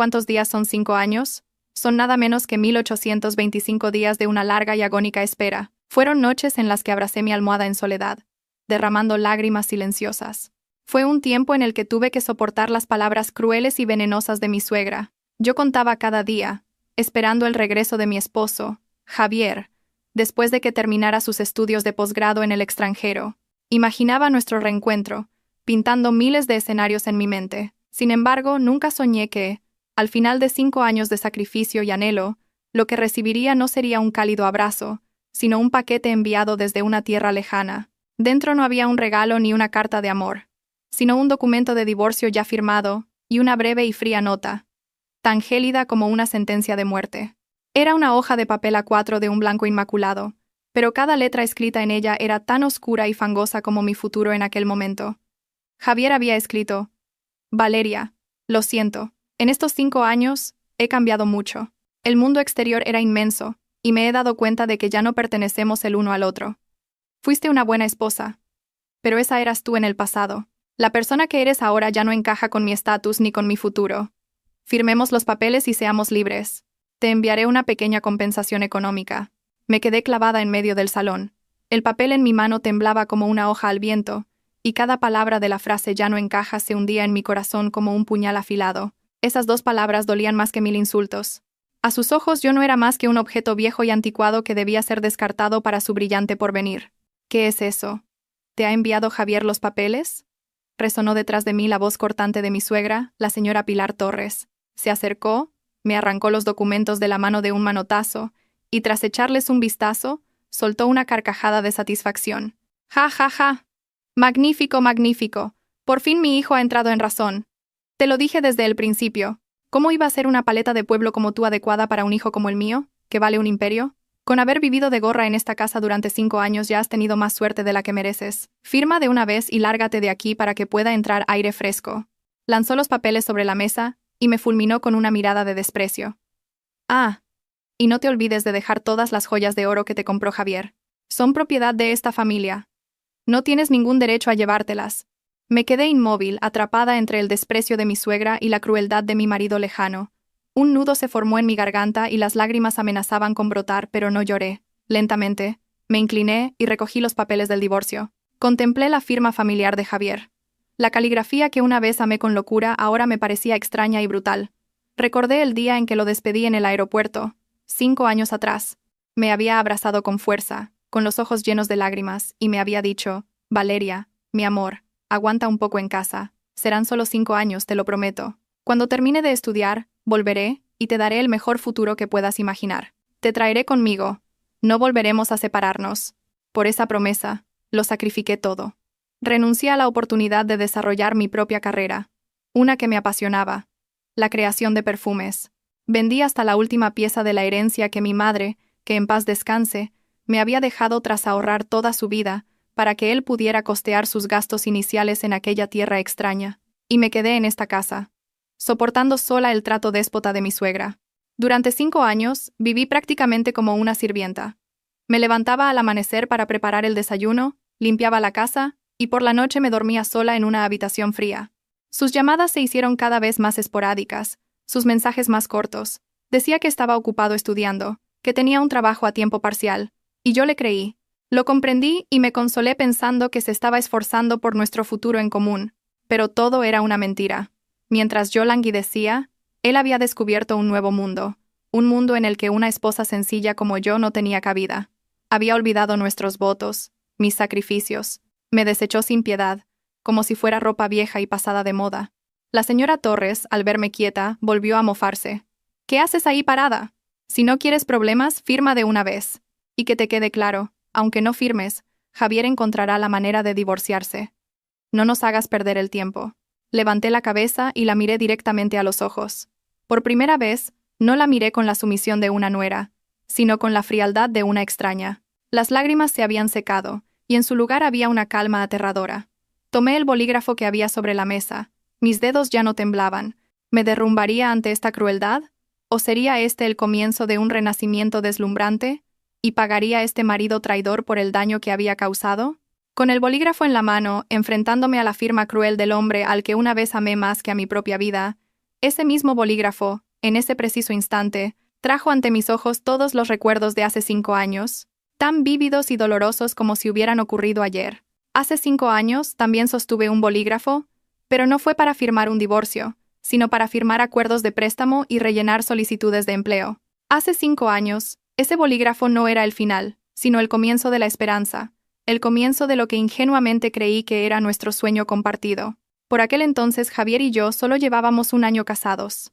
¿Cuántos días son 5 años? Son nada menos que 1825 días de una larga y agónica espera. Fueron noches en las que abracé mi almohada en soledad, derramando lágrimas silenciosas. Fue un tiempo en el que tuve que soportar las palabras crueles y venenosas de mi suegra. Yo contaba cada día, esperando el regreso de mi esposo, Javier, después de que terminara sus estudios de posgrado en el extranjero. Imaginaba nuestro reencuentro, pintando miles de escenarios en mi mente. Sin embargo, nunca soñé que, al final de 5 años de sacrificio y anhelo, lo que recibiría no sería un cálido abrazo, sino un paquete enviado desde una tierra lejana. Dentro no había un regalo ni una carta de amor, sino un documento de divorcio ya firmado y una breve y fría nota, tan gélida como una sentencia de muerte. Era una hoja de papel A4 de un blanco inmaculado, pero cada letra escrita en ella era tan oscura y fangosa como mi futuro en aquel momento. Javier había escrito: Valeria, lo siento, en estos 5 años he cambiado mucho. El mundo exterior era inmenso, y me he dado cuenta de que ya no pertenecemos el uno al otro. Fuiste una buena esposa, pero esa eras tú en el pasado. La persona que eres ahora ya no encaja con mi estatus ni con mi futuro. Firmemos los papeles y seamos libres. Te enviaré una pequeña compensación económica. Me quedé clavada en medio del salón. El papel en mi mano temblaba como una hoja al viento, y cada palabra de la frase "ya no encaja" se hundía en mi corazón como un puñal afilado. Esas 2 palabras dolían más que 1000 insultos. A sus ojos yo no era más que un objeto viejo y anticuado que debía ser descartado para su brillante porvenir. ¿Qué es eso? ¿Te ha enviado Javier los papeles? Resonó detrás de mí la voz cortante de mi suegra, la señora Pilar Torres. Se acercó, me arrancó los documentos de la mano de un manotazo, y tras echarles un vistazo, soltó una carcajada de satisfacción. ¡Ja, ja, ja! ¡Magnífico, magnífico! Por fin mi hijo ha entrado en razón. Te lo dije desde el principio. ¿Cómo iba a ser una paleta de pueblo como tú adecuada para un hijo como el mío, que vale un imperio? Con haber vivido de gorra en esta casa durante 5 años ya has tenido más suerte de la que mereces. Firma de una vez y lárgate de aquí para que pueda entrar aire fresco. Lanzó los papeles sobre la mesa y me fulminó con una mirada de desprecio. Ah, y no te olvides de dejar todas las joyas de oro que te compró Javier. Son propiedad de esta familia. No tienes ningún derecho a llevártelas. Me quedé inmóvil, atrapada entre el desprecio de mi suegra y la crueldad de mi marido lejano. Un nudo se formó en mi garganta y las lágrimas amenazaban con brotar, pero no lloré. Lentamente, me incliné y recogí los papeles del divorcio. Contemplé la firma familiar de Javier. La caligrafía que una vez amé con locura ahora me parecía extraña y brutal. Recordé el día en que lo despedí en el aeropuerto, 5 años atrás. Me había abrazado con fuerza, con los ojos llenos de lágrimas, y me había dicho: Valeria, mi amor, aguanta un poco en casa. Serán solo 5 años, te lo prometo. Cuando termine de estudiar, volveré y te daré el mejor futuro que puedas imaginar. Te traeré conmigo. No volveremos a separarnos. Por esa promesa, lo sacrifiqué todo. Renuncié a la oportunidad de desarrollar mi propia carrera, una que me apasionaba: la creación de perfumes. Vendí hasta la última pieza de la herencia que mi madre, que en paz descanse, me había dejado tras ahorrar toda su vida, para que él pudiera costear sus gastos iniciales en aquella tierra extraña, y me quedé en esta casa, soportando sola el trato déspota de mi suegra. Durante 5 años, viví prácticamente como una sirvienta. Me levantaba al amanecer para preparar el desayuno, limpiaba la casa, y por la noche me dormía sola en una habitación fría. Sus llamadas se hicieron cada vez más esporádicas, sus mensajes más cortos. Decía que estaba ocupado estudiando, que tenía un trabajo a tiempo parcial, y yo le creí. Lo comprendí y me consolé pensando que se estaba esforzando por nuestro futuro en común, pero todo era una mentira. Mientras yo languidecía, él había descubierto un nuevo mundo, un mundo en el que una esposa sencilla como yo no tenía cabida. Había olvidado nuestros votos, mis sacrificios. Me desechó sin piedad, como si fuera ropa vieja y pasada de moda. La señora Torres, al verme quieta, volvió a mofarse. ¿Qué haces ahí parada? Si no quieres problemas, firma de una vez. Y que te quede claro, aunque no firmes, Javier encontrará la manera de divorciarse. No nos hagas perder el tiempo. Levanté la cabeza y la miré directamente a los ojos. Por primera vez, no la miré con la sumisión de una nuera, sino con la frialdad de una extraña. Las lágrimas se habían secado, y en su lugar había una calma aterradora. Tomé el bolígrafo que había sobre la mesa. Mis dedos ya no temblaban. ¿Me derrumbaría ante esta crueldad? ¿O sería este el comienzo de un renacimiento deslumbrante? ¿Y pagaría este marido traidor por el daño que había causado? Con el bolígrafo en la mano, enfrentándome a la firma cruel del hombre al que una vez amé más que a mi propia vida, Ese mismo bolígrafo, en ese preciso instante, trajo ante mis ojos todos los recuerdos de hace 5 años, tan vívidos y dolorosos como si hubieran ocurrido ayer. Hace 5 años también sostuve un bolígrafo, pero no fue para firmar un divorcio, sino para firmar acuerdos de préstamo y rellenar solicitudes de empleo. Hace 5 años, ese bolígrafo no era el final, sino el comienzo de la esperanza, el comienzo de lo que ingenuamente creí que era nuestro sueño compartido. Por aquel entonces Javier y yo solo llevábamos un año casados.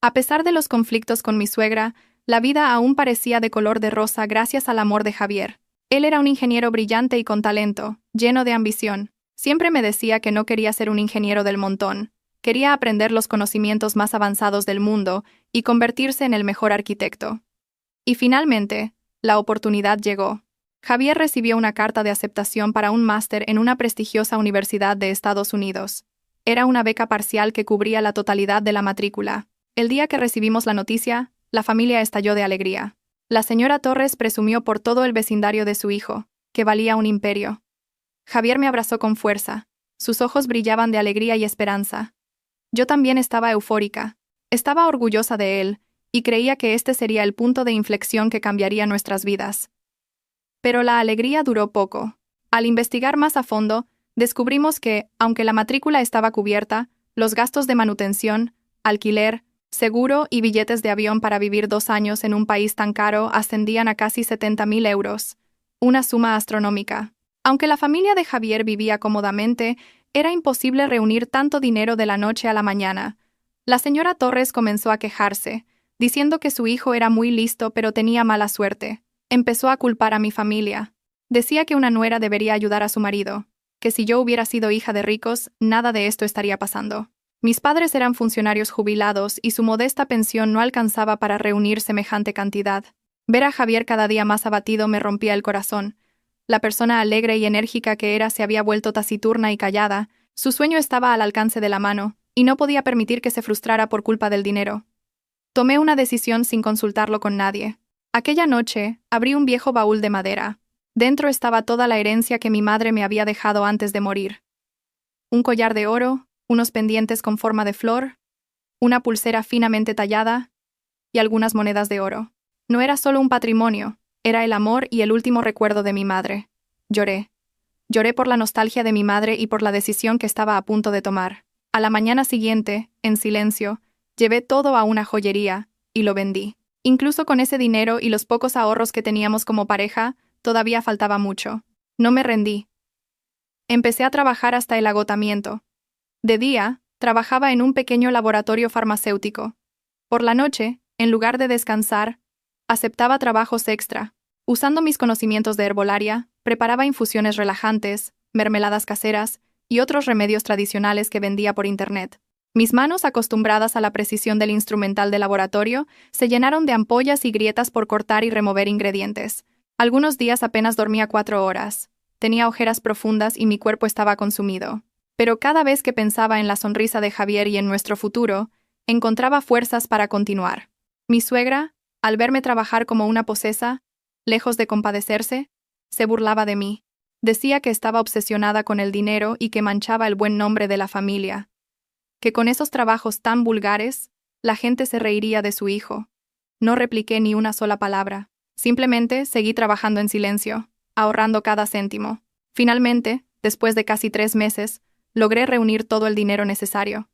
A pesar de los conflictos con mi suegra, la vida aún parecía de color de rosa gracias al amor de Javier. Él era un ingeniero brillante y con talento, lleno de ambición. Siempre me decía que no quería ser un ingeniero del montón. Quería aprender los conocimientos más avanzados del mundo y convertirse en el mejor arquitecto. Y finalmente, la oportunidad llegó. Javier recibió una carta de aceptación para un máster en una prestigiosa universidad de Estados Unidos. Era una beca parcial que cubría la totalidad de la matrícula. El día que recibimos la noticia, la familia estalló de alegría. La señora Torres presumió por todo el vecindario de su hijo, que valía un imperio. Javier me abrazó con fuerza. Sus ojos brillaban de alegría y esperanza. Yo también estaba eufórica. Estaba orgullosa de él, y creía que este sería el punto de inflexión que cambiaría nuestras vidas. Pero la alegría duró poco. Al investigar más a fondo, descubrimos que, aunque la matrícula estaba cubierta, los gastos de manutención, alquiler, seguro y billetes de avión para vivir 2 años en un país tan caro ascendían a casi 70.000 euros, una suma astronómica. Aunque la familia de Javier vivía cómodamente, era imposible reunir tanto dinero de la noche a la mañana. La señora Torres comenzó a quejarse, diciendo que su hijo era muy listo pero tenía mala suerte. Empezó a culpar a mi familia. Decía que una nuera debería ayudar a su marido, que si yo hubiera sido hija de ricos, nada de esto estaría pasando. Mis padres eran funcionarios jubilados y su modesta pensión no alcanzaba para reunir semejante cantidad. Ver a Javier cada día más abatido me rompía el corazón. La persona alegre y enérgica que era se había vuelto taciturna y callada, su sueño estaba al alcance de la mano, y no podía permitir que se frustrara por culpa del dinero. Tomé una decisión sin consultarlo con nadie. Aquella noche, abrí un viejo baúl de madera. Dentro estaba toda la herencia que mi madre me había dejado antes de morir. Un collar de oro, unos pendientes con forma de flor, una pulsera finamente tallada y algunas monedas de oro. No era solo un patrimonio, era el amor y el último recuerdo de mi madre. Lloré. Lloré por la nostalgia de mi madre y por la decisión que estaba a punto de tomar. A la mañana siguiente, en silencio, llevé todo a una joyería y lo vendí. Incluso con ese dinero y los pocos ahorros que teníamos como pareja, todavía faltaba mucho. No me rendí. Empecé a trabajar hasta el agotamiento. De día, trabajaba en un pequeño laboratorio farmacéutico. Por la noche, en lugar de descansar, aceptaba trabajos extra. Usando mis conocimientos de herbolaria, preparaba infusiones relajantes, mermeladas caseras y otros remedios tradicionales que vendía por internet. Mis manos, acostumbradas a la precisión del instrumental de laboratorio, se llenaron de ampollas y grietas por cortar y remover ingredientes. Algunos días apenas dormía 4 horas. Tenía ojeras profundas y mi cuerpo estaba consumido. Pero cada vez que pensaba en la sonrisa de Javier y en nuestro futuro, encontraba fuerzas para continuar. Mi suegra, al verme trabajar como una posesa, lejos de compadecerse, se burlaba de mí. Decía que estaba obsesionada con el dinero y que manchaba el buen nombre de la familia. Que con esos trabajos tan vulgares, la gente se reiría de su hijo. No repliqué ni una sola palabra. Simplemente seguí trabajando en silencio, ahorrando cada céntimo. Finalmente, después de casi 3 meses, logré reunir todo el dinero necesario.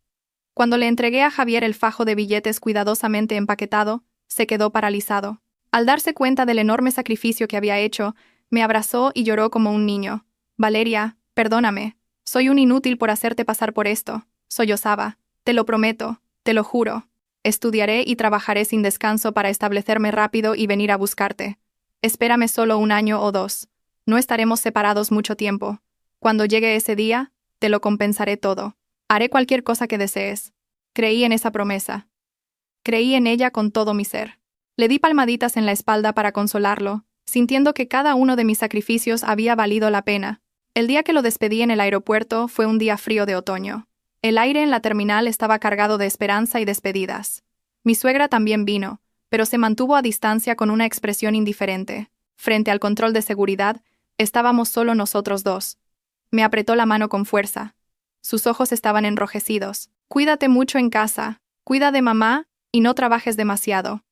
Cuando le entregué a Javier el fajo de billetes cuidadosamente empaquetado, se quedó paralizado. Al darse cuenta del enorme sacrificio que había hecho, me abrazó y lloró como un niño. «Valeria, perdóname. Soy un inútil por hacerte pasar por esto», sollozaba. «Te lo prometo, te lo juro. Estudiaré y trabajaré sin descanso para establecerme rápido y venir a buscarte. Espérame solo 1 año o 2. No estaremos separados mucho tiempo. Cuando llegue ese día, te lo compensaré todo. Haré cualquier cosa que desees». Creí en esa promesa. Creí en ella con todo mi ser. Le di palmaditas en la espalda para consolarlo, sintiendo que cada uno de mis sacrificios había valido la pena. El día que lo despedí en el aeropuerto fue un día frío de otoño. El aire en la terminal estaba cargado de esperanza y despedidas. Mi suegra también vino, pero se mantuvo a distancia con una expresión indiferente. Frente al control de seguridad, estábamos solo nosotros dos. Me apretó la mano con fuerza. Sus ojos estaban enrojecidos. «Cuídate mucho en casa», Cuida de mamá y no trabajes demasiado.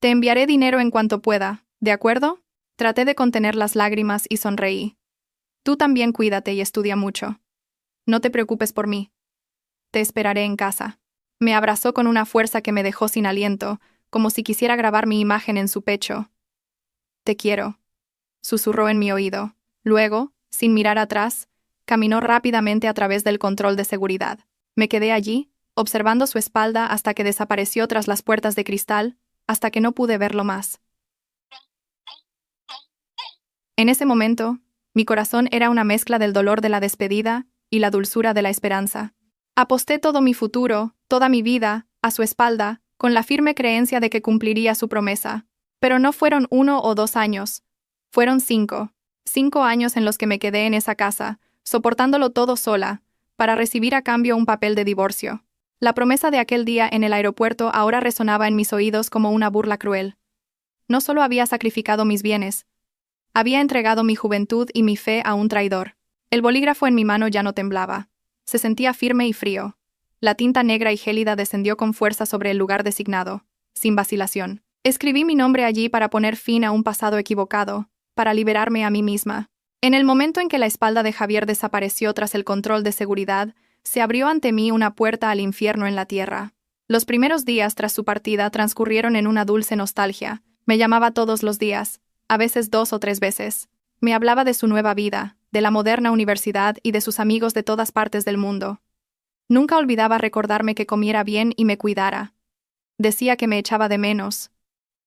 Te enviaré dinero en cuanto pueda, ¿de acuerdo? Traté de contener las lágrimas y sonreí. Tú también cuídate y estudia mucho. No te preocupes por mí. Te esperaré en casa. Me abrazó con una fuerza que me dejó sin aliento, como si quisiera grabar mi imagen en su pecho. Te quiero, susurró en mi oído. Luego, sin mirar atrás, caminó rápidamente a través del control de seguridad. Me quedé allí, observando su espalda hasta que desapareció tras las puertas de cristal, hasta que no pude verlo más. En ese momento, mi corazón era una mezcla del dolor de la despedida y la dulzura de la esperanza. Aposté todo mi futuro, toda mi vida, a su espalda, con la firme creencia de que cumpliría su promesa. Pero no fueron 1 o 2 años, fueron 5. 5 años en los que me quedé en esa casa, soportándolo todo sola, para recibir a cambio un papel de divorcio. La promesa de aquel día en el aeropuerto ahora resonaba en mis oídos como una burla cruel. No solo había sacrificado mis bienes, había entregado mi juventud y mi fe a un traidor. El bolígrafo en mi mano ya no temblaba. Se sentía firme y frío. La tinta negra y gélida descendió con fuerza sobre el lugar designado, sin vacilación. Escribí mi nombre allí para poner fin a un pasado equivocado, para liberarme a mí misma. En el momento en que la espalda de Javier desapareció tras el control de seguridad, se abrió ante mí una puerta al infierno en la tierra. Los primeros días tras su partida transcurrieron en una dulce nostalgia. Me llamaba todos los días, a veces 2 o 3 veces. Me hablaba de su nueva vida, de la moderna universidad y de sus amigos de todas partes del mundo. Nunca olvidaba recordarme que comiera bien y me cuidara. Decía que me echaba de menos,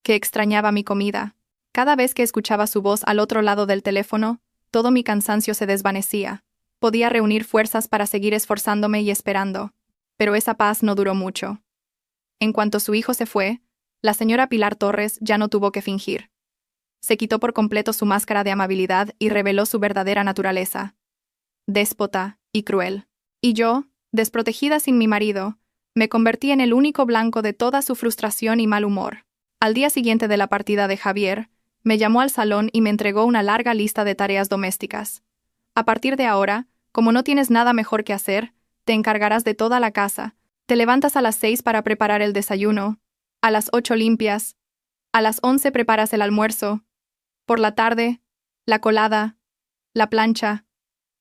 que extrañaba mi comida. Cada vez que escuchaba su voz al otro lado del teléfono, todo mi cansancio se desvanecía. Podía reunir fuerzas para seguir esforzándome y esperando. Pero esa paz no duró mucho. En cuanto su hijo se fue, la señora Pilar Torres ya no tuvo que fingir. Se quitó por completo su máscara de amabilidad y reveló su verdadera naturaleza. Déspota y cruel. Y yo, desprotegida sin mi marido, me convertí en el único blanco de toda su frustración y mal humor. Al día siguiente de la partida de Javier, me llamó al salón y me entregó una larga lista de tareas domésticas. A partir de ahora, como no tienes nada mejor que hacer, te encargarás de toda la casa. Te levantas a las 6 para preparar el desayuno, a las 8 limpias, a las 11 preparas el almuerzo, por la tarde, la colada, la plancha,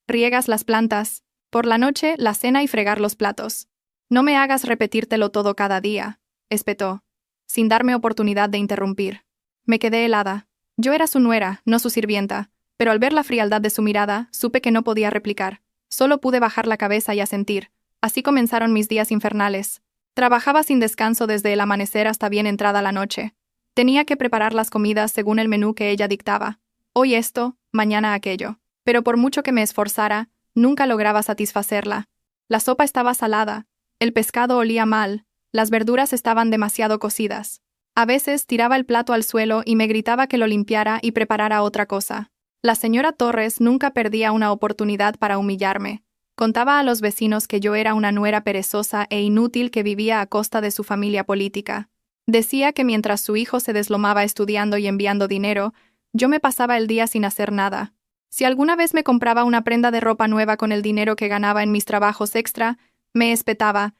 riegas las plantas, por la noche la cena y fregar los platos. No me hagas repetírtelo todo cada día, espetó, sin darme oportunidad de interrumpir. Me quedé helada. Yo era su nuera, no su sirvienta, pero al ver la frialdad de su mirada, supe que no podía replicar. Solo pude bajar la cabeza y asentir. Así comenzaron mis días infernales. Trabajaba sin descanso desde el amanecer hasta bien entrada la noche. Tenía que preparar las comidas según el menú que ella dictaba. Hoy esto, mañana aquello. Pero por mucho que me esforzara, nunca lograba satisfacerla. La sopa estaba salada, el pescado olía mal, las verduras estaban demasiado cocidas. A veces tiraba el plato al suelo y me gritaba que lo limpiara y preparara otra cosa. La señora Torres nunca perdía una oportunidad para humillarme. Contaba a los vecinos que yo era una nuera perezosa e inútil que vivía a costa de su familia política. Decía que mientras su hijo se deslomaba estudiando y enviando dinero, yo me pasaba el día sin hacer nada. Si alguna vez me compraba una prenda de ropa nueva con el dinero que ganaba en mis trabajos extra, me espetaba: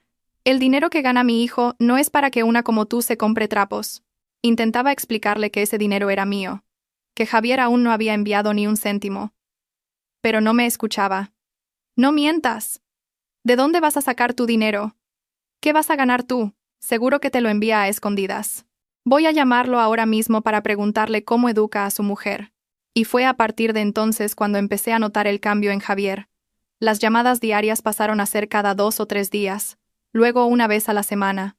el dinero que gana mi hijo no es para que una como tú se compre trapos. Intentaba explicarle que ese dinero era mío, que Javier aún no había enviado ni un céntimo. Pero no me escuchaba. No mientas. ¿De dónde vas a sacar tu dinero? ¿Qué vas a ganar tú? Seguro que te lo envía a escondidas. Voy a llamarlo ahora mismo para preguntarle cómo educa a su mujer. Y fue a partir de entonces cuando empecé a notar el cambio en Javier. Las llamadas diarias pasaron a ser cada 2 o 3 días, luego una vez a la semana.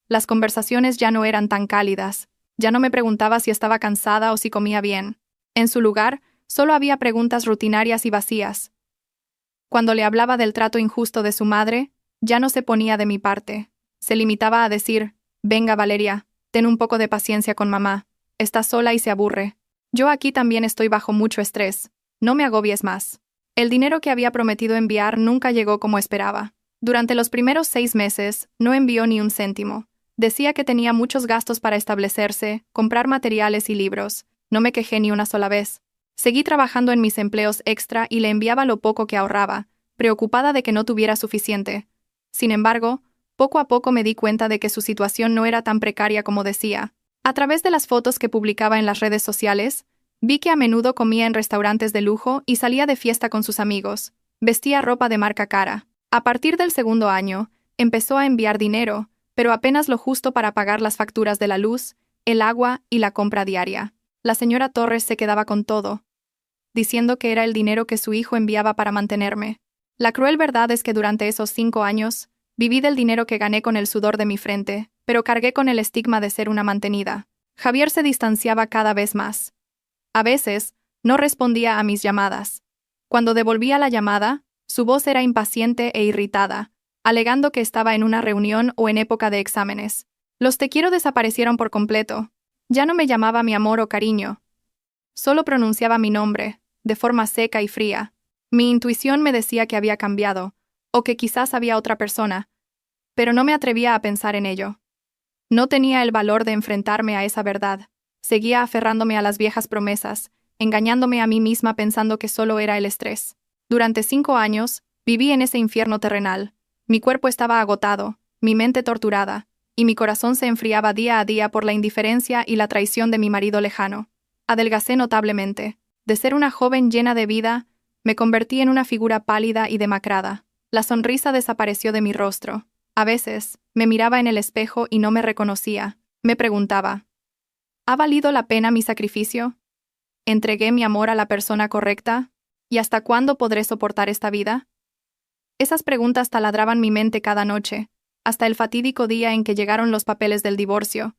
Las conversaciones ya no eran tan cálidas, ya no me preguntaba si estaba cansada o si comía bien. En su lugar, solo había preguntas rutinarias y vacías. Cuando le hablaba del trato injusto de su madre, ya no se ponía de mi parte. Se limitaba a decir: venga Valeria, ten un poco de paciencia con mamá, está sola y se aburre. Yo aquí también estoy bajo mucho estrés, no me agobies más. El dinero que había prometido enviar nunca llegó como esperaba. Durante los primeros 6 meses, no envió ni un céntimo. Decía que tenía muchos gastos para establecerse, comprar materiales y libros. No me quejé ni una sola vez. Seguí trabajando en mis empleos extra y le enviaba lo poco que ahorraba, preocupada de que no tuviera suficiente. Sin embargo, Poco a poco me di cuenta de que su situación no era tan precaria como decía. A través de las fotos que publicaba en las redes sociales, vi que a menudo comía en restaurantes de lujo y salía de fiesta con sus amigos. Vestía ropa de marca cara. A partir del segundo año, empezó a enviar dinero, pero apenas lo justo para pagar las facturas de la luz, el agua y la compra diaria. La señora Torres se quedaba con todo, diciendo que era el dinero que su hijo enviaba para mantenerme. La cruel verdad es que durante esos 5 años, viví del dinero que gané con el sudor de mi frente, pero cargué con el estigma de ser una mantenida. Javier se distanciaba cada vez más. A veces, no respondía a mis llamadas. Cuando devolvía la llamada, su voz era impaciente e irritada, alegando que estaba en una reunión o en época de exámenes. Los te quiero desaparecieron por completo. Ya no me llamaba mi amor o cariño. Solo pronunciaba mi nombre, de forma seca y fría. Mi intuición me decía que había cambiado, o que quizás había otra persona, pero no me atrevía a pensar en ello. No tenía el valor de enfrentarme a esa verdad. Seguía aferrándome a las viejas promesas, engañándome a mí misma pensando que solo era el estrés. Durante 5 años, viví en ese infierno terrenal. Mi cuerpo estaba agotado, mi mente torturada, y mi corazón se enfriaba día a día por la indiferencia y la traición de mi marido lejano. Adelgacé notablemente. De ser una joven llena de vida, me convertí en una figura pálida y demacrada. La sonrisa desapareció de mi rostro. A veces, me miraba en el espejo y no me reconocía. Me preguntaba, ¿ha valido la pena mi sacrificio? ¿Entregué mi amor a la persona correcta? ¿Y hasta cuándo podré soportar esta vida? Esas preguntas taladraban mi mente cada noche, hasta el fatídico día en que llegaron los papeles del divorcio,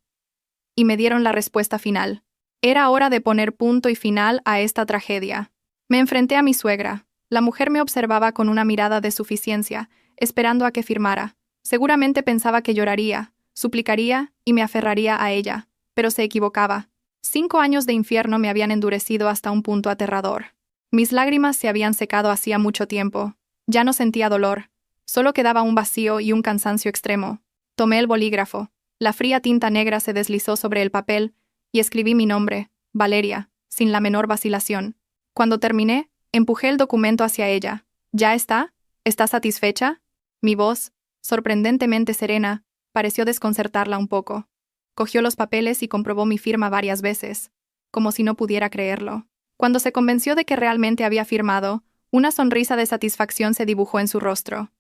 y me dieron la respuesta final. Era hora de poner punto y final a esta tragedia. Me enfrenté a mi suegra. La mujer me observaba con una mirada de suficiencia, esperando a que firmara. Seguramente pensaba que lloraría, suplicaría y me aferraría a ella, pero se equivocaba. 5 años de infierno me habían endurecido hasta un punto aterrador. Mis lágrimas se habían secado hacía mucho tiempo. Ya no sentía dolor. Solo quedaba un vacío y un cansancio extremo. Tomé el bolígrafo. La fría tinta negra se deslizó sobre el papel y escribí mi nombre, Valeria, sin la menor vacilación. Cuando terminé, empujé el documento hacia ella. ¿Ya está? ¿Estás satisfecha? Mi voz, sorprendentemente serena, pareció desconcertarla un poco. Cogió los papeles y comprobó mi firma varias veces, como si no pudiera creerlo. Cuando se convenció de que realmente había firmado, una sonrisa de satisfacción se dibujó en su rostro.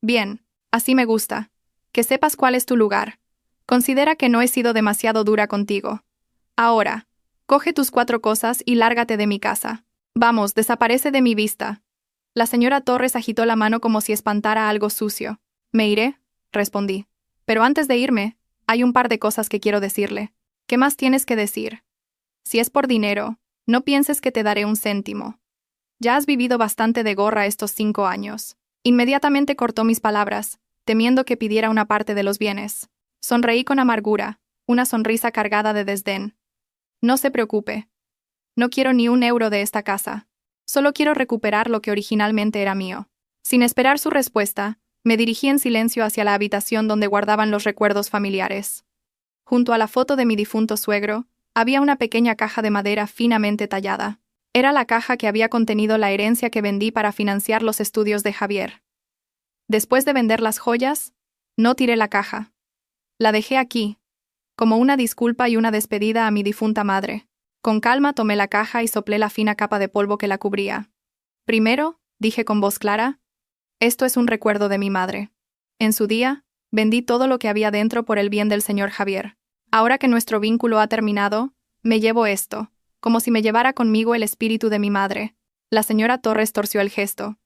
Bien, así me gusta. Que sepas cuál es tu lugar. Considera que no he sido demasiado dura contigo. Ahora, coge tus 4 cosas y lárgate de mi casa. Vamos, desaparece de mi vista. La señora Torres agitó la mano como si espantara algo sucio. Me iré, respondí. Pero antes de irme, hay un par de cosas que quiero decirle. ¿Qué más tienes que decir? Si es por dinero, no pienses que te daré un céntimo. Ya has vivido bastante de gorra estos 5 años. Inmediatamente cortó mis palabras, temiendo que pidiera una parte de los bienes. Sonreí con amargura, una sonrisa cargada de desdén. No se preocupe. No quiero ni un euro de esta casa. Solo quiero recuperar lo que originalmente era mío. Sin esperar su respuesta, me dirigí en silencio hacia la habitación donde guardaban los recuerdos familiares. Junto a la foto de mi difunto suegro, había una pequeña caja de madera finamente tallada. Era la caja que había contenido la herencia que vendí para financiar los estudios de Javier. Después de vender las joyas, no tiré la caja. La dejé aquí, como una disculpa y una despedida a mi difunta madre. Con calma tomé la caja y soplé la fina capa de polvo que la cubría. Primero, dije con voz clara, esto es un recuerdo de mi madre. En su día, vendí todo lo que había dentro por el bien del señor Javier. Ahora que nuestro vínculo ha terminado, me llevo esto, como si me llevara conmigo el espíritu de mi madre. La señora Torres torció el gesto.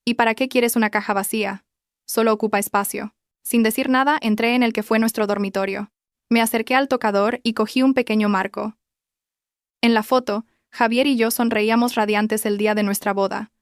¿Y para qué quieres una caja vacía? Solo ocupa espacio. Sin decir nada, entré en el que fue nuestro dormitorio. Me acerqué al tocador y cogí un pequeño marco. En la foto, Javier y yo sonreíamos radiantes el día de nuestra boda.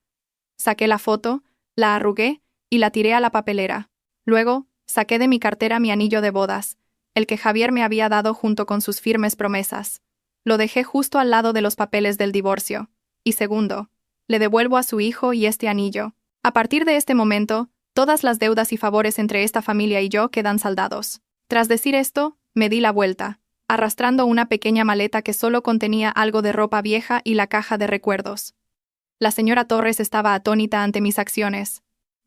Saqué la foto, la arrugué y la tiré a la papelera. Luego, saqué de mi cartera mi anillo de bodas, el que Javier me había dado junto con sus firmes promesas. Lo dejé justo al lado de los papeles del divorcio. Y segundo, le devuelvo a su hijo y este anillo. A partir de este momento, todas las deudas y favores entre esta familia y yo quedan saldados. Tras decir esto, me di la vuelta, arrastrando una pequeña maleta que solo contenía algo de ropa vieja y la caja de recuerdos. La señora Torres estaba atónita ante mis acciones.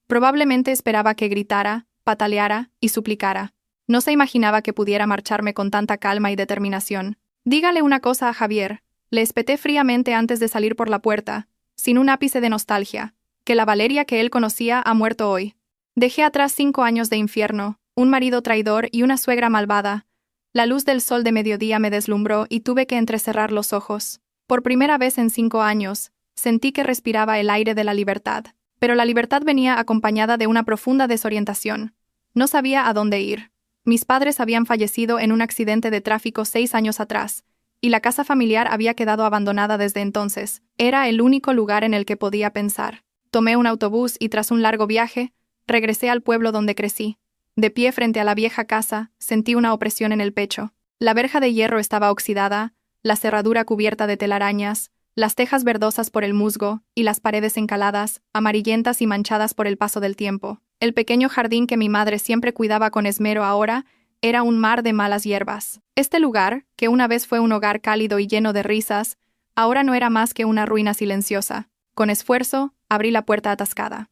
Probablemente esperaba que gritara, pataleara y suplicara. No se imaginaba que pudiera marcharme con tanta calma y determinación. «Dígale una cosa a Javier», le espeté fríamente antes de salir por la puerta, sin un ápice de nostalgia, que la Valeria que él conocía ha muerto hoy. Dejé atrás 5 años de infierno, un marido traidor y una suegra malvada. La luz del sol de mediodía me deslumbró y tuve que entrecerrar los ojos. Por primera vez en 5 años, sentí que respiraba el aire de la libertad. Pero la libertad venía acompañada de una profunda desorientación. No sabía a dónde ir. Mis padres habían fallecido en un accidente de tráfico 6 años atrás, y la casa familiar había quedado abandonada desde entonces. Era el único lugar en el que podía pensar. Tomé un autobús y tras un largo viaje, regresé al pueblo donde crecí. De pie frente a la vieja casa, sentí una opresión en el pecho. La verja de hierro estaba oxidada, la cerradura cubierta de telarañas, las tejas verdosas por el musgo y las paredes encaladas, amarillentas y manchadas por el paso del tiempo. El pequeño jardín que mi madre siempre cuidaba con esmero ahora era un mar de malas hierbas. Este lugar, que una vez fue un hogar cálido y lleno de risas, ahora no era más que una ruina silenciosa. Con esfuerzo, abrí la puerta atascada.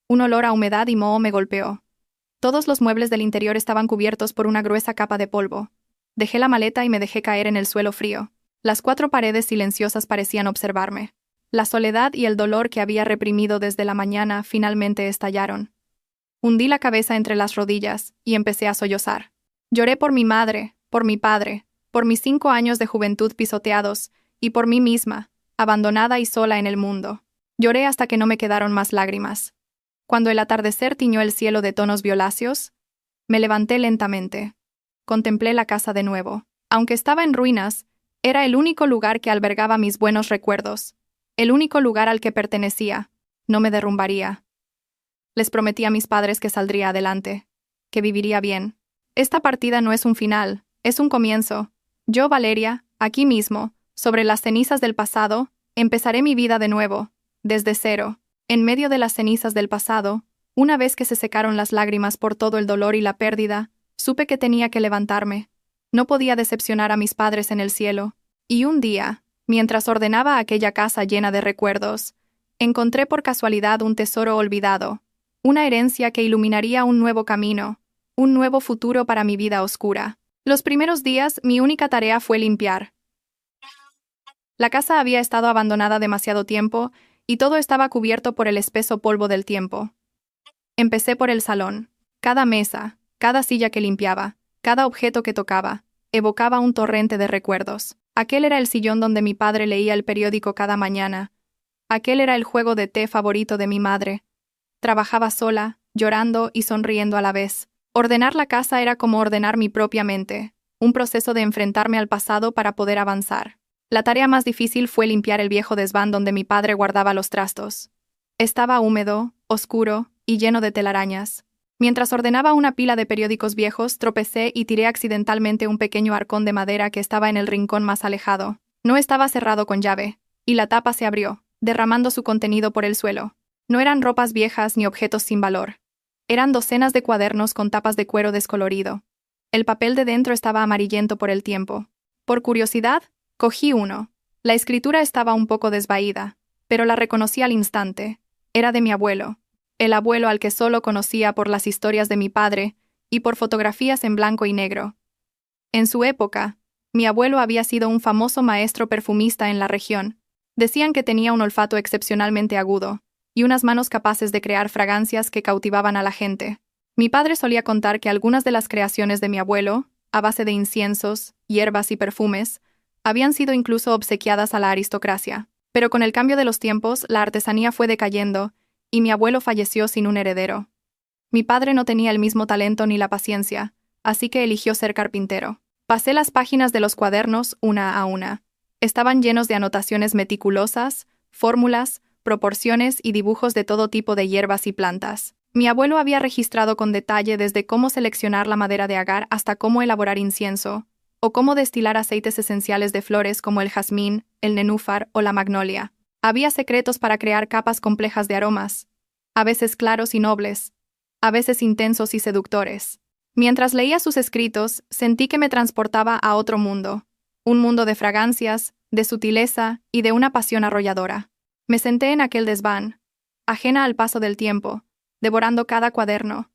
Un olor a humedad y moho me golpeó. Todos los muebles del interior estaban cubiertos por una gruesa capa de polvo. Dejé la maleta y me dejé caer en el suelo frío. Las 4 paredes silenciosas parecían observarme. La soledad y el dolor que había reprimido desde la mañana finalmente estallaron. Hundí la cabeza entre las rodillas y empecé a sollozar. Lloré por mi madre, por mi padre, por mis 5 años de juventud pisoteados y por mí misma, abandonada y sola en el mundo. Lloré hasta que no me quedaron más lágrimas. Cuando el atardecer tiñó el cielo de tonos violáceos, me levanté lentamente. Contemplé la casa de nuevo. Aunque estaba en ruinas, era el único lugar que albergaba mis buenos recuerdos, el único lugar al que pertenecía. No me derrumbaría. Les prometí a mis padres que saldría adelante, que viviría bien. Esta partida no es un final, es un comienzo. Yo, Valeria, aquí mismo, sobre las cenizas del pasado, empezaré mi vida de nuevo, desde cero. En medio de las cenizas del pasado, una vez que se secaron las lágrimas por todo el dolor y la pérdida, supe que tenía que levantarme. No podía decepcionar a mis padres en el cielo. Y un día, mientras ordenaba aquella casa llena de recuerdos, encontré por casualidad un tesoro olvidado, una herencia que iluminaría un nuevo camino, un nuevo futuro para mi vida oscura. Los primeros días, mi única tarea fue limpiar. La casa había estado abandonada demasiado tiempo y todo estaba cubierto por el espeso polvo del tiempo. Empecé por el salón. Cada mesa, cada silla que limpiaba, cada objeto que tocaba, evocaba un torrente de recuerdos. Aquel era el sillón donde mi padre leía el periódico cada mañana. Aquel era el juego de té favorito de mi madre. Trabajaba sola, llorando y sonriendo a la vez. Ordenar la casa era como ordenar mi propia mente, un proceso de enfrentarme al pasado para poder avanzar. La tarea más difícil fue limpiar el viejo desván donde mi padre guardaba los trastos. Estaba húmedo, oscuro y lleno de telarañas. Mientras ordenaba una pila de periódicos viejos, tropecé y tiré accidentalmente un pequeño arcón de madera que estaba en el rincón más alejado. No estaba cerrado con llave, y la tapa se abrió, derramando su contenido por el suelo. No eran ropas viejas ni objetos sin valor. Eran docenas de cuadernos con tapas de cuero descolorido. El papel de dentro estaba amarillento por el tiempo. Por curiosidad, cogí uno. La escritura estaba un poco desvaída, pero la reconocí al instante. Era de mi abuelo. El abuelo al que solo conocía por las historias de mi padre y por fotografías en blanco y negro. En su época, mi abuelo había sido un famoso maestro perfumista en la región. Decían que tenía un olfato excepcionalmente agudo y unas manos capaces de crear fragancias que cautivaban a la gente. Mi padre solía contar que algunas de las creaciones de mi abuelo, a base de inciensos, hierbas y perfumes, habían sido incluso obsequiadas a la aristocracia. Pero con el cambio de los tiempos, la artesanía fue decayendo y mi abuelo falleció sin un heredero. Mi padre no tenía el mismo talento ni la paciencia, así que eligió ser carpintero. Pasé las páginas de los cuadernos una a una. Estaban llenos de anotaciones meticulosas, fórmulas, proporciones y dibujos de todo tipo de hierbas y plantas. Mi abuelo había registrado con detalle desde cómo seleccionar la madera de agar hasta cómo elaborar incienso, o cómo destilar aceites esenciales de flores como el jazmín, el nenúfar o la magnolia. Había secretos para crear capas complejas de aromas, a veces claros y nobles, a veces intensos y seductores. Mientras leía sus escritos, sentí que me transportaba a otro mundo, un mundo de fragancias, de sutileza y de una pasión arrolladora. Me senté en aquel desván, ajena al paso del tiempo, devorando cada cuaderno,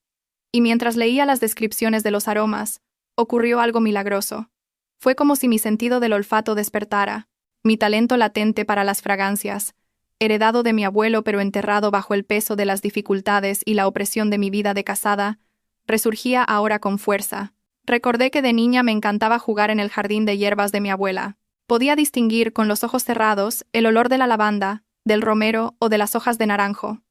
y mientras leía las descripciones de los aromas, ocurrió algo milagroso. Fue como si mi sentido del olfato despertara, mi talento latente para las fragancias, heredado de mi abuelo pero enterrado bajo el peso de las dificultades y la opresión de mi vida de casada, resurgía ahora con fuerza. Recordé que de niña me encantaba jugar en el jardín de hierbas de mi abuela. Podía distinguir con los ojos cerrados el olor de la lavanda, del romero o de las hojas de naranjo.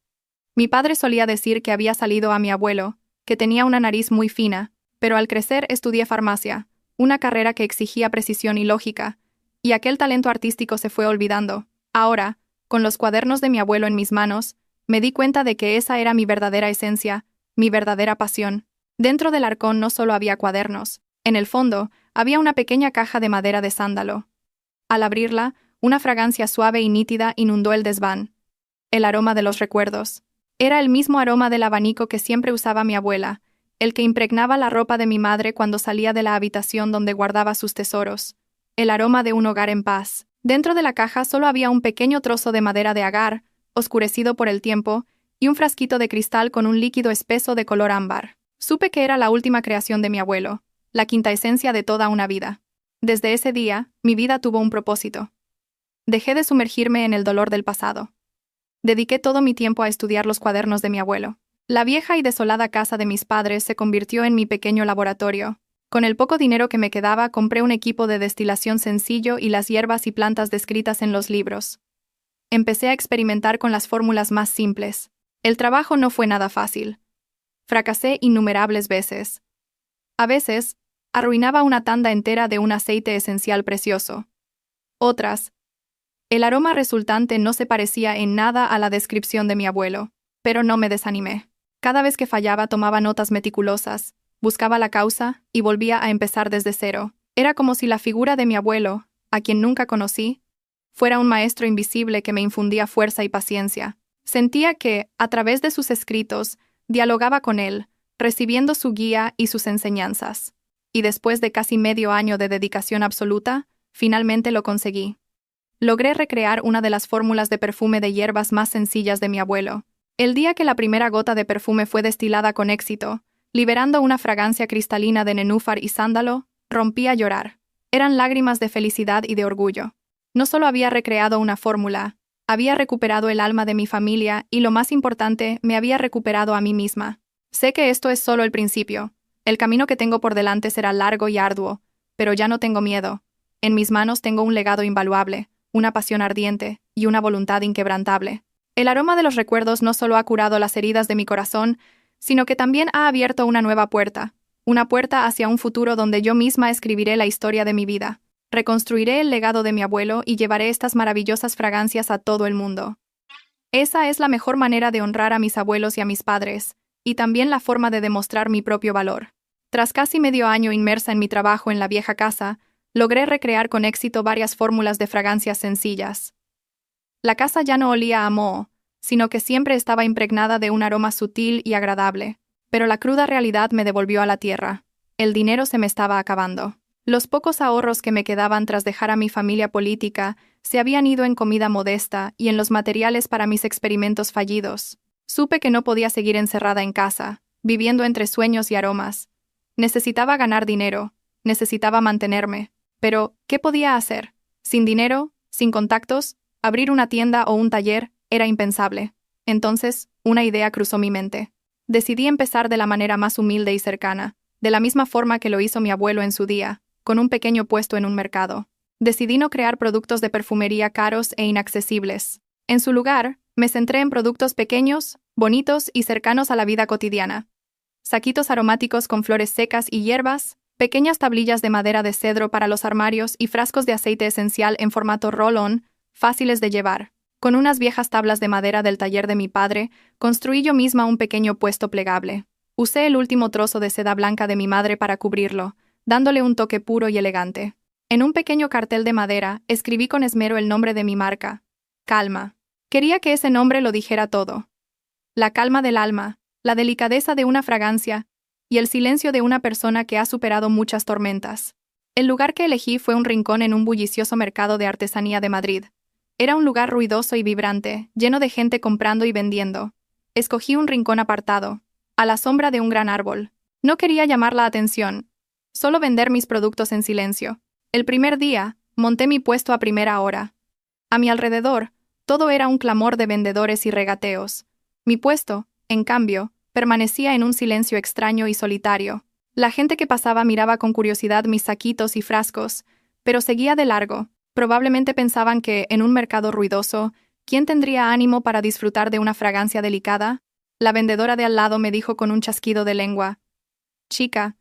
Mi padre solía decir que había salido a mi abuelo, que tenía una nariz muy fina, pero al crecer estudié farmacia, una carrera que exigía precisión y lógica, y aquel talento artístico se fue olvidando. Ahora, con los cuadernos de mi abuelo en mis manos, me di cuenta de que esa era mi verdadera esencia, mi verdadera pasión. Dentro del arcón no solo había cuadernos, en el fondo había una pequeña caja de madera de sándalo. Al abrirla, una fragancia suave y nítida inundó el desván. El aroma de los recuerdos. Era el mismo aroma del abanico que siempre usaba mi abuela, el que impregnaba la ropa de mi madre cuando salía de la habitación donde guardaba sus tesoros. El aroma de un hogar en paz. Dentro de la caja solo había un pequeño trozo de madera de agar, oscurecido por el tiempo, y un frasquito de cristal con un líquido espeso de color ámbar. Supe que era la última creación de mi abuelo, la quinta esencia de toda una vida. Desde ese día, mi vida tuvo un propósito. Dejé de sumergirme en el dolor del pasado. Dediqué todo mi tiempo a estudiar los cuadernos de mi abuelo. La vieja y desolada casa de mis padres se convirtió en mi pequeño laboratorio. Con el poco dinero que me quedaba, compré un equipo de destilación sencillo y las hierbas y plantas descritas en los libros. Empecé a experimentar con las fórmulas más simples. El trabajo no fue nada fácil. Fracasé innumerables veces. A veces, arruinaba una tanda entera de un aceite esencial precioso. Otras, el aroma resultante no se parecía en nada a la descripción de mi abuelo, pero no me desanimé. Cada vez que fallaba tomaba notas meticulosas, buscaba la causa y volvía a empezar desde cero. Era como si la figura de mi abuelo, a quien nunca conocí, fuera un maestro invisible que me infundía fuerza y paciencia. Sentía que, a través de sus escritos, dialogaba con él, recibiendo su guía y sus enseñanzas. Y después de casi medio año de dedicación absoluta, finalmente lo conseguí. Logré recrear una de las fórmulas de perfume de hierbas más sencillas de mi abuelo. El día que la primera gota de perfume fue destilada con éxito, liberando una fragancia cristalina de nenúfar y sándalo, rompí a llorar. Eran lágrimas de felicidad y de orgullo. No solo había recreado una fórmula, había recuperado el alma de mi familia y, lo más importante, me había recuperado a mí misma. Sé que esto es solo el principio. El camino que tengo por delante será largo y arduo, pero ya no tengo miedo. En mis manos tengo un legado invaluable, una pasión ardiente y una voluntad inquebrantable. El aroma de los recuerdos no solo ha curado las heridas de mi corazón, sino que también ha abierto una nueva puerta, una puerta hacia un futuro donde yo misma escribiré la historia de mi vida. Reconstruiré el legado de mi abuelo y llevaré estas maravillosas fragancias a todo el mundo. Esa es la mejor manera de honrar a mis abuelos y a mis padres, y también la forma de demostrar mi propio valor. Tras casi medio año inmersa en mi trabajo en la vieja casa, logré recrear con éxito varias fórmulas de fragancias sencillas. La casa ya no olía a moho, sino que siempre estaba impregnada de un aroma sutil y agradable, pero la cruda realidad me devolvió a la tierra. El dinero se me estaba acabando. Los pocos ahorros que me quedaban tras dejar a mi familia política se habían ido en comida modesta y en los materiales para mis experimentos fallidos. Supe que no podía seguir encerrada en casa, viviendo entre sueños y aromas. Necesitaba ganar dinero, necesitaba mantenerme. Pero, ¿qué podía hacer? Sin dinero, sin contactos, abrir una tienda o un taller era impensable. Entonces, una idea cruzó mi mente. Decidí empezar de la manera más humilde y cercana, de la misma forma que lo hizo mi abuelo en su día, con un pequeño puesto en un mercado. Decidí no crear productos de perfumería caros e inaccesibles. En su lugar, me centré en productos pequeños, bonitos y cercanos a la vida cotidiana. Saquitos aromáticos con flores secas y hierbas, pequeñas tablillas de madera de cedro para los armarios y frascos de aceite esencial en formato roll-on, fáciles de llevar. Con unas viejas tablas de madera del taller de mi padre, construí yo misma un pequeño puesto plegable. Usé el último trozo de seda blanca de mi madre para cubrirlo, dándole un toque puro y elegante. En un pequeño cartel de madera, escribí con esmero el nombre de mi marca. Calma. Quería que ese nombre lo dijera todo. La calma del alma, la delicadeza de una fragancia, y el silencio de una persona que ha superado muchas tormentas. El lugar que elegí fue un rincón en un bullicioso mercado de artesanía de Madrid. Era un lugar ruidoso y vibrante, lleno de gente comprando y vendiendo. Escogí un rincón apartado, a la sombra de un gran árbol. No quería llamar la atención, solo vender mis productos en silencio. El primer día, monté mi puesto a primera hora. A mi alrededor, todo era un clamor de vendedores y regateos. Mi puesto, en cambio, permanecía en un silencio extraño y solitario. La gente que pasaba miraba con curiosidad mis saquitos y frascos, pero seguía de largo. Probablemente pensaban que, en un mercado ruidoso, ¿quién tendría ánimo para disfrutar de una fragancia delicada? La vendedora de al lado me dijo con un chasquido de lengua: «Chica,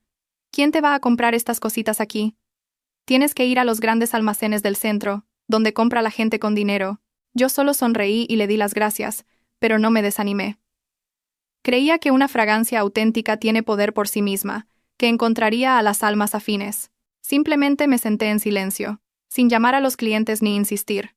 ¿quién te va a comprar estas cositas aquí? Tienes que ir a los grandes almacenes del centro, donde compra la gente con dinero». Yo solo sonreí y le di las gracias, pero no me desanimé. Creía que una fragancia auténtica tiene poder por sí misma, que encontraría a las almas afines. Simplemente me senté en silencio, sin llamar a los clientes ni insistir.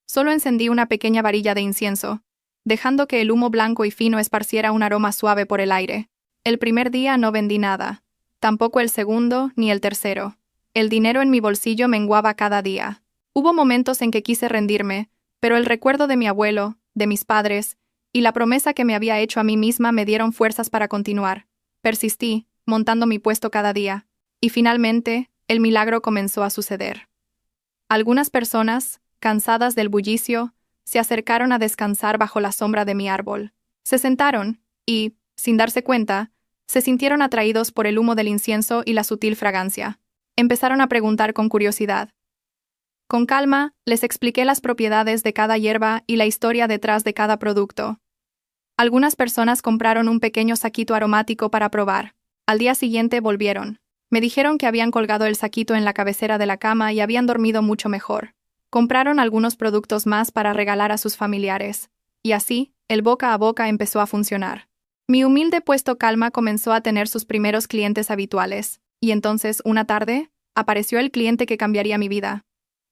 Solo encendí una pequeña varilla de incienso, dejando que el humo blanco y fino esparciera un aroma suave por el aire. El primer día no vendí nada, tampoco el segundo ni el tercero. El dinero en mi bolsillo menguaba cada día. Hubo momentos en que quise rendirme, pero el recuerdo de mi abuelo, de mis padres, y la promesa que me había hecho a mí misma me dieron fuerzas para continuar. Persistí, montando mi puesto cada día, y finalmente, el milagro comenzó a suceder. Algunas personas, cansadas del bullicio, se acercaron a descansar bajo la sombra de mi árbol. Se sentaron y, sin darse cuenta, se sintieron atraídos por el humo del incienso y la sutil fragancia. Empezaron a preguntar con curiosidad. Con calma, les expliqué las propiedades de cada hierba y la historia detrás de cada producto. Algunas personas compraron un pequeño saquito aromático para probar. Al día siguiente volvieron. Me dijeron que habían colgado el saquito en la cabecera de la cama y habían dormido mucho mejor. Compraron algunos productos más para regalar a sus familiares. Y así, el boca a boca empezó a funcionar. Mi humilde puesto Calma comenzó a tener sus primeros clientes habituales. Y entonces, una tarde, apareció el cliente que cambiaría mi vida.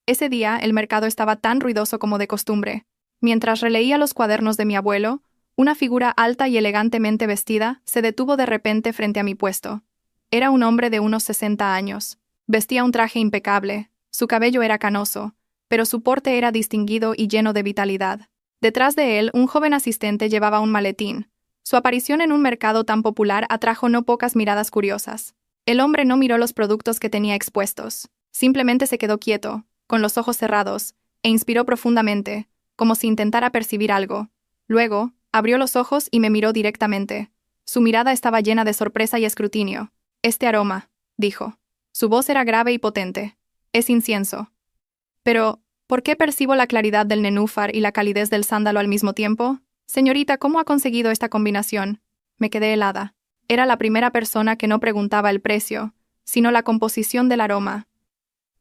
Ese día, el mercado estaba tan ruidoso como de costumbre. Mientras releía los cuadernos de mi abuelo, una figura alta y elegantemente vestida se detuvo de repente frente a mi puesto. Era un hombre de unos 60 años. Vestía un traje impecable, su cabello era canoso, pero su porte era distinguido y lleno de vitalidad. Detrás de él, un joven asistente llevaba un maletín. Su aparición en un mercado tan popular atrajo no pocas miradas curiosas. El hombre no miró los productos que tenía expuestos. Simplemente se quedó quieto, con los ojos cerrados, e inspiró profundamente, como si intentara percibir algo. Luego, abrió los ojos y me miró directamente. Su mirada estaba llena de sorpresa y escrutinio. «Este aroma», dijo. Su voz era grave y potente. «Es incienso». «Pero, ¿por qué percibo la claridad del nenúfar y la calidez del sándalo al mismo tiempo? Señorita, ¿cómo ha conseguido esta combinación?» Me quedé helada. Era la primera persona que no preguntaba el precio, sino la composición del aroma.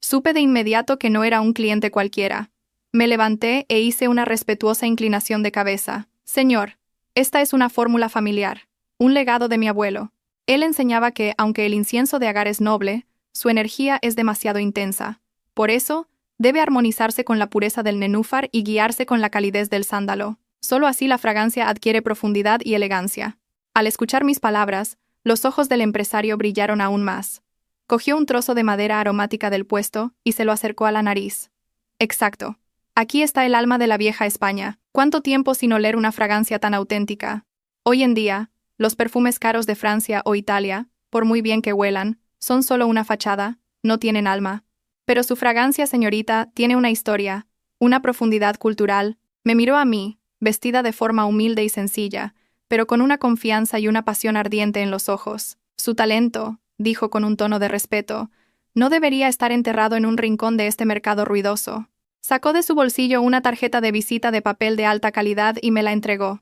Supe de inmediato que no era un cliente cualquiera. Me levanté e hice una respetuosa inclinación de cabeza. «Señor, esta es una fórmula familiar, un legado de mi abuelo». Él enseñaba que, aunque el incienso de agar es noble, su energía es demasiado intensa. Por eso, debe armonizarse con la pureza del nenúfar y guiarse con la calidez del sándalo. Solo así la fragancia adquiere profundidad y elegancia. Al escuchar mis palabras, los ojos del empresario brillaron aún más. Cogió un trozo de madera aromática del puesto y se lo acercó a la nariz. «Exacto. Aquí está el alma de la vieja España. ¿Cuánto tiempo sin oler una fragancia tan auténtica? Hoy en día, los perfumes caros de Francia o Italia, por muy bien que huelan, son solo una fachada, no tienen alma. Pero su fragancia, señorita, tiene una historia, una profundidad cultural». Me miró a mí, vestida de forma humilde y sencilla, pero con una confianza y una pasión ardiente en los ojos. «Su talento», dijo con un tono de respeto, «no debería estar enterrado en un rincón de este mercado ruidoso». Sacó de su bolsillo una tarjeta de visita de papel de alta calidad y me la entregó.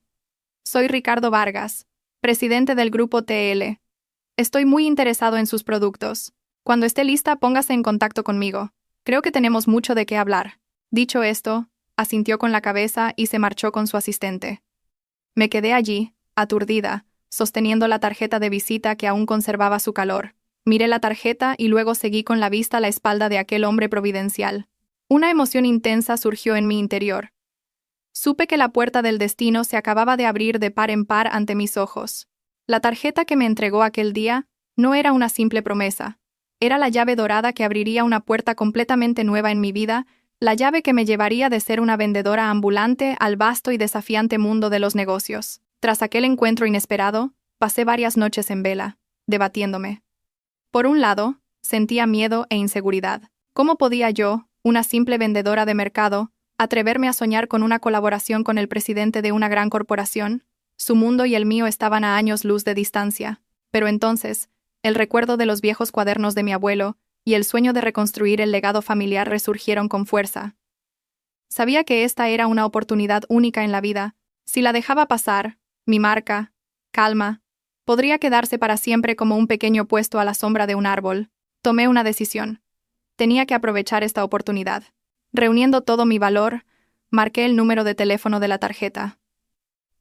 «Soy Ricardo Vargas, presidente del grupo TL. Estoy muy interesado en sus productos. Cuando esté lista, póngase en contacto conmigo. Creo que tenemos mucho de qué hablar». Dicho esto, asintió con la cabeza y se marchó con su asistente. Me quedé allí, aturdida, sosteniendo la tarjeta de visita que aún conservaba su calor. Miré la tarjeta y luego seguí con la vista la espalda de aquel hombre providencial. Una emoción intensa surgió en mi interior. Supe que la puerta del destino se acababa de abrir de par en par ante mis ojos. La tarjeta que me entregó aquel día no era una simple promesa. Era la llave dorada que abriría una puerta completamente nueva en mi vida, la llave que me llevaría de ser una vendedora ambulante al vasto y desafiante mundo de los negocios. Tras aquel encuentro inesperado, Pasé varias noches en vela, debatiéndome. Por un lado, sentía miedo e inseguridad. ¿Cómo podía yo, una simple vendedora de mercado, atreverme a soñar con una colaboración con el presidente de una gran corporación? Su mundo y el mío estaban a años luz de distancia. Pero entonces, el recuerdo de los viejos cuadernos de mi abuelo y el sueño de reconstruir el legado familiar resurgieron con fuerza. Sabía que esta era una oportunidad única en la vida. Si la dejaba pasar, mi marca, Calma, podría quedarse para siempre como un pequeño puesto a la sombra de un árbol. Tomé una decisión. Tenía que aprovechar esta oportunidad. Reuniendo todo mi valor, marqué el número de teléfono de la tarjeta.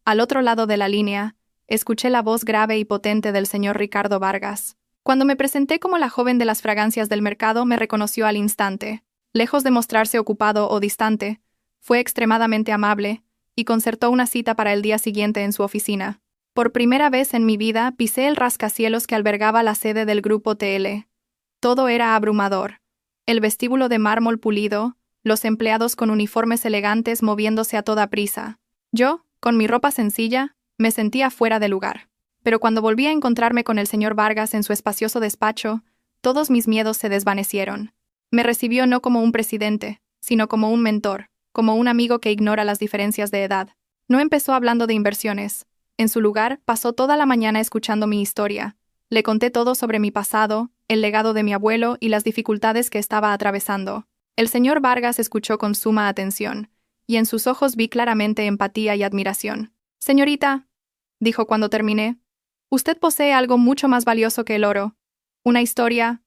Al otro lado de la línea, escuché la voz grave y potente del señor Ricardo Vargas. Cuando me presenté como la joven de las fragancias del mercado, me reconoció al instante. Lejos de mostrarse ocupado o distante, fue extremadamente amable y concertó una cita para el día siguiente en su oficina. Por primera vez en mi vida pisé el rascacielos que albergaba la sede del Grupo TL. Todo era abrumador. El vestíbulo de mármol pulido, los empleados con uniformes elegantes moviéndose a toda prisa. Yo, con mi ropa sencilla, me sentía fuera de lugar. Pero cuando volví a encontrarme con el señor Vargas en su espacioso despacho, todos mis miedos se desvanecieron. Me recibió no como un presidente, sino como un mentor, como un amigo que ignora las diferencias de edad. No empezó hablando de inversiones. En su lugar, pasó toda la mañana escuchando mi historia. Le conté todo sobre mi pasado, el legado de mi abuelo y las dificultades que estaba atravesando. El señor Vargas escuchó con suma atención, y en sus ojos vi claramente empatía y admiración. «Señorita», dijo cuando terminé, «usted posee algo mucho más valioso que el oro. Una historia,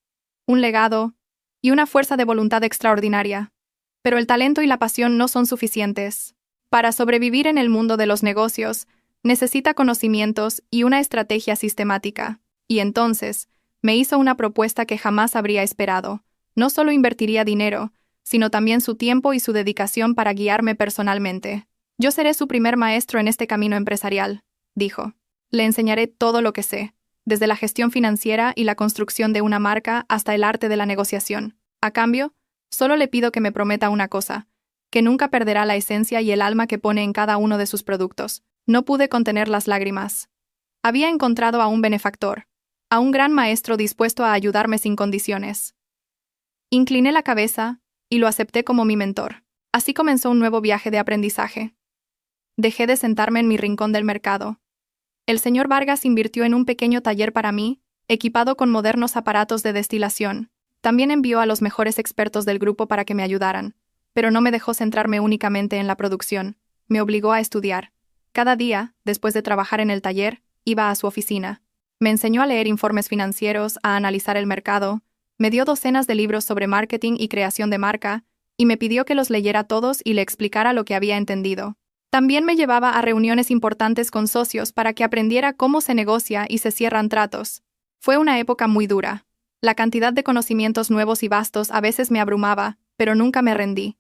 un legado y una fuerza de voluntad extraordinaria. Pero el talento y la pasión no son suficientes. Para sobrevivir en el mundo de los negocios, necesita conocimientos y una estrategia sistemática». Y entonces, me hizo una propuesta que jamás habría esperado. No solo invertiría dinero, sino también su tiempo y su dedicación para guiarme personalmente. «Yo seré su primer maestro en este camino empresarial», dijo. «Le enseñaré todo lo que sé, desde la gestión financiera y la construcción de una marca hasta el arte de la negociación. A cambio, solo le pido que me prometa una cosa, que nunca perderá la esencia y el alma que pone en cada uno de sus productos». No pude contener las lágrimas. Había encontrado a un benefactor, a un gran maestro dispuesto a ayudarme sin condiciones. Incliné la cabeza y lo acepté como mi mentor. Así comenzó un nuevo viaje de aprendizaje. Dejé de sentarme en mi rincón del mercado. El señor Vargas invirtió en un pequeño taller para mí, equipado con modernos aparatos de destilación. También envió a los mejores expertos del grupo para que me ayudaran, pero no me dejó centrarme únicamente en la producción. Me obligó a estudiar. Cada día, después de trabajar en el taller, iba a su oficina. Me enseñó a leer informes financieros, a analizar el mercado, me dio docenas de libros sobre marketing y creación de marca, y me pidió que los leyera todos y le explicara lo que había entendido. También me llevaba a reuniones importantes con socios para que aprendiera cómo se negocia y se cierran tratos. Fue una época muy dura. La cantidad de conocimientos nuevos y vastos a veces me abrumaba, pero nunca me rendí.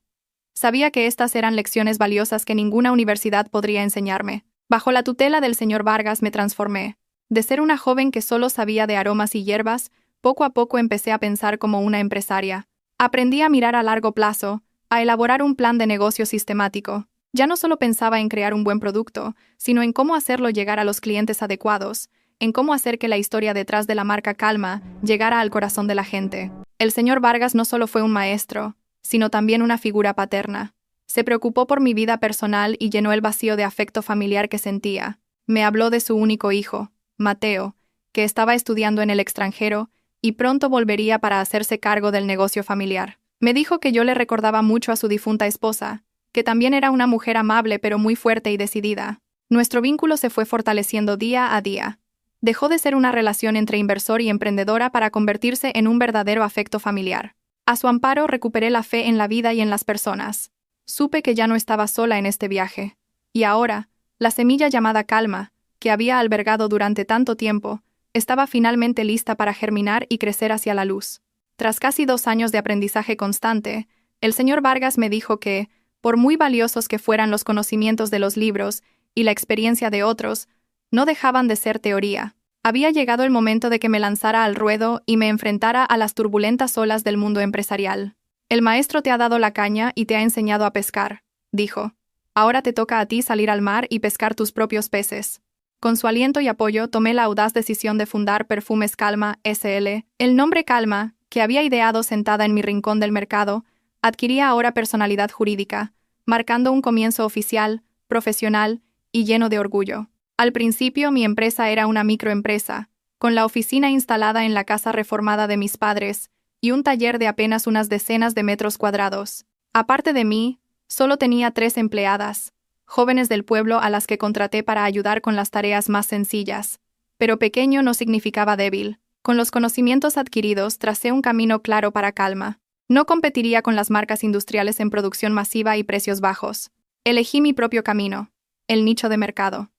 Sabía que estas eran lecciones valiosas que ninguna universidad podría enseñarme. Bajo la tutela del señor Vargas me transformé. De ser una joven que solo sabía de aromas y hierbas, poco a poco empecé a pensar como una empresaria. Aprendí a mirar a largo plazo, a elaborar un plan de negocio sistemático. Ya no solo pensaba en crear un buen producto, sino en cómo hacerlo llegar a los clientes adecuados, en cómo hacer que la historia detrás de la marca Calma llegara al corazón de la gente. El señor Vargas no solo fue un maestro, sino también una figura paterna. Se preocupó por mi vida personal y llenó el vacío de afecto familiar que sentía. Me habló de su único hijo, Mateo, que estaba estudiando en el extranjero y pronto volvería para hacerse cargo del negocio familiar. Me dijo que yo le recordaba mucho a su difunta esposa, que también era una mujer amable pero muy fuerte y decidida. Nuestro vínculo se fue fortaleciendo día a día. Dejó de ser una relación entre inversor y emprendedora para convertirse en un verdadero afecto familiar. A su amparo recuperé la fe en la vida y en las personas. Supe que ya no estaba sola en este viaje. Y ahora, la semilla llamada Calma, que había albergado durante tanto tiempo, estaba finalmente lista para germinar y crecer hacia la luz. Tras casi 2 años de aprendizaje constante, el señor Vargas me dijo que, por muy valiosos que fueran los conocimientos de los libros y la experiencia de otros, no dejaban de ser teoría. Había llegado el momento de que me lanzara al ruedo y me enfrentara a las turbulentas olas del mundo empresarial. «El maestro te ha dado la caña y te ha enseñado a pescar», dijo. «Ahora te toca a ti salir al mar y pescar tus propios peces». Con su aliento y apoyo tomé la audaz decisión de fundar Perfumes Calma S.L. El nombre Calma, que había ideado sentada en mi rincón del mercado, adquiría ahora personalidad jurídica, marcando un comienzo oficial, profesional y lleno de orgullo. Al principio mi empresa era una microempresa, con la oficina instalada en la casa reformada de mis padres y un taller de apenas unas decenas de metros cuadrados. Aparte de mí, solo tenía 3 empleadas, jóvenes del pueblo a las que contraté para ayudar con las tareas más sencillas. Pero pequeño no significaba débil. Con los conocimientos adquiridos tracé un camino claro para Calma. No competiría con las marcas industriales en producción masiva y precios bajos. Elegí mi propio camino, el nicho de mercado.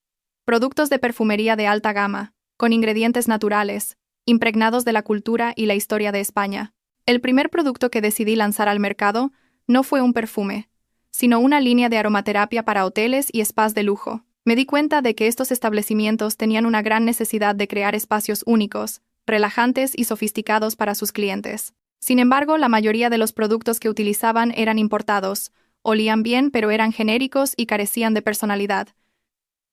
Productos de perfumería de alta gama, con ingredientes naturales, impregnados de la cultura y la historia de España. El primer producto que decidí lanzar al mercado no fue un perfume, sino una línea de aromaterapia para hoteles y spas de lujo. Me di cuenta de que estos establecimientos tenían una gran necesidad de crear espacios únicos, relajantes y sofisticados para sus clientes. Sin embargo, la mayoría de los productos que utilizaban eran importados, olían bien pero eran genéricos y carecían de personalidad.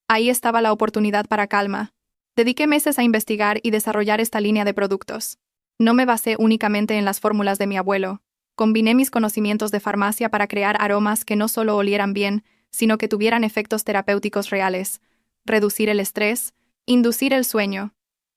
Ahí estaba la oportunidad para Calma. Dediqué meses a investigar y desarrollar esta línea de productos. No me basé únicamente en las fórmulas de mi abuelo. Combiné mis conocimientos de farmacia para crear aromas que no solo olieran bien, sino que tuvieran efectos terapéuticos reales, reducir el estrés, inducir el sueño,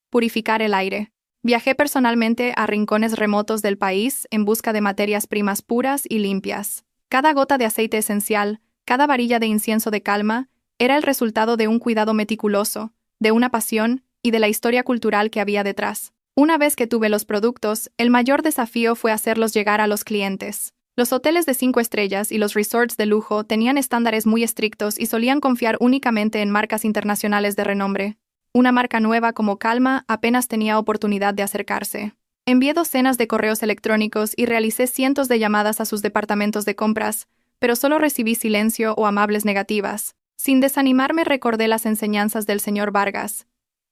purificar el aire. Viajé personalmente a rincones remotos del país en busca de materias primas puras y limpias. Cada gota de aceite esencial, cada varilla de incienso de Calma, era el resultado de un cuidado meticuloso, de una pasión y de la historia cultural que había detrás. Una vez que tuve los productos, el mayor desafío fue hacerlos llegar a los clientes. Los hoteles de 5 estrellas y los resorts de lujo tenían estándares muy estrictos y solían confiar únicamente en marcas internacionales de renombre. Una marca nueva como Calma apenas tenía oportunidad de acercarse. Envié docenas de correos electrónicos y realicé cientos de llamadas a sus departamentos de compras, pero solo recibí silencio o amables negativas. Sin desanimarme recordé las enseñanzas del señor Vargas.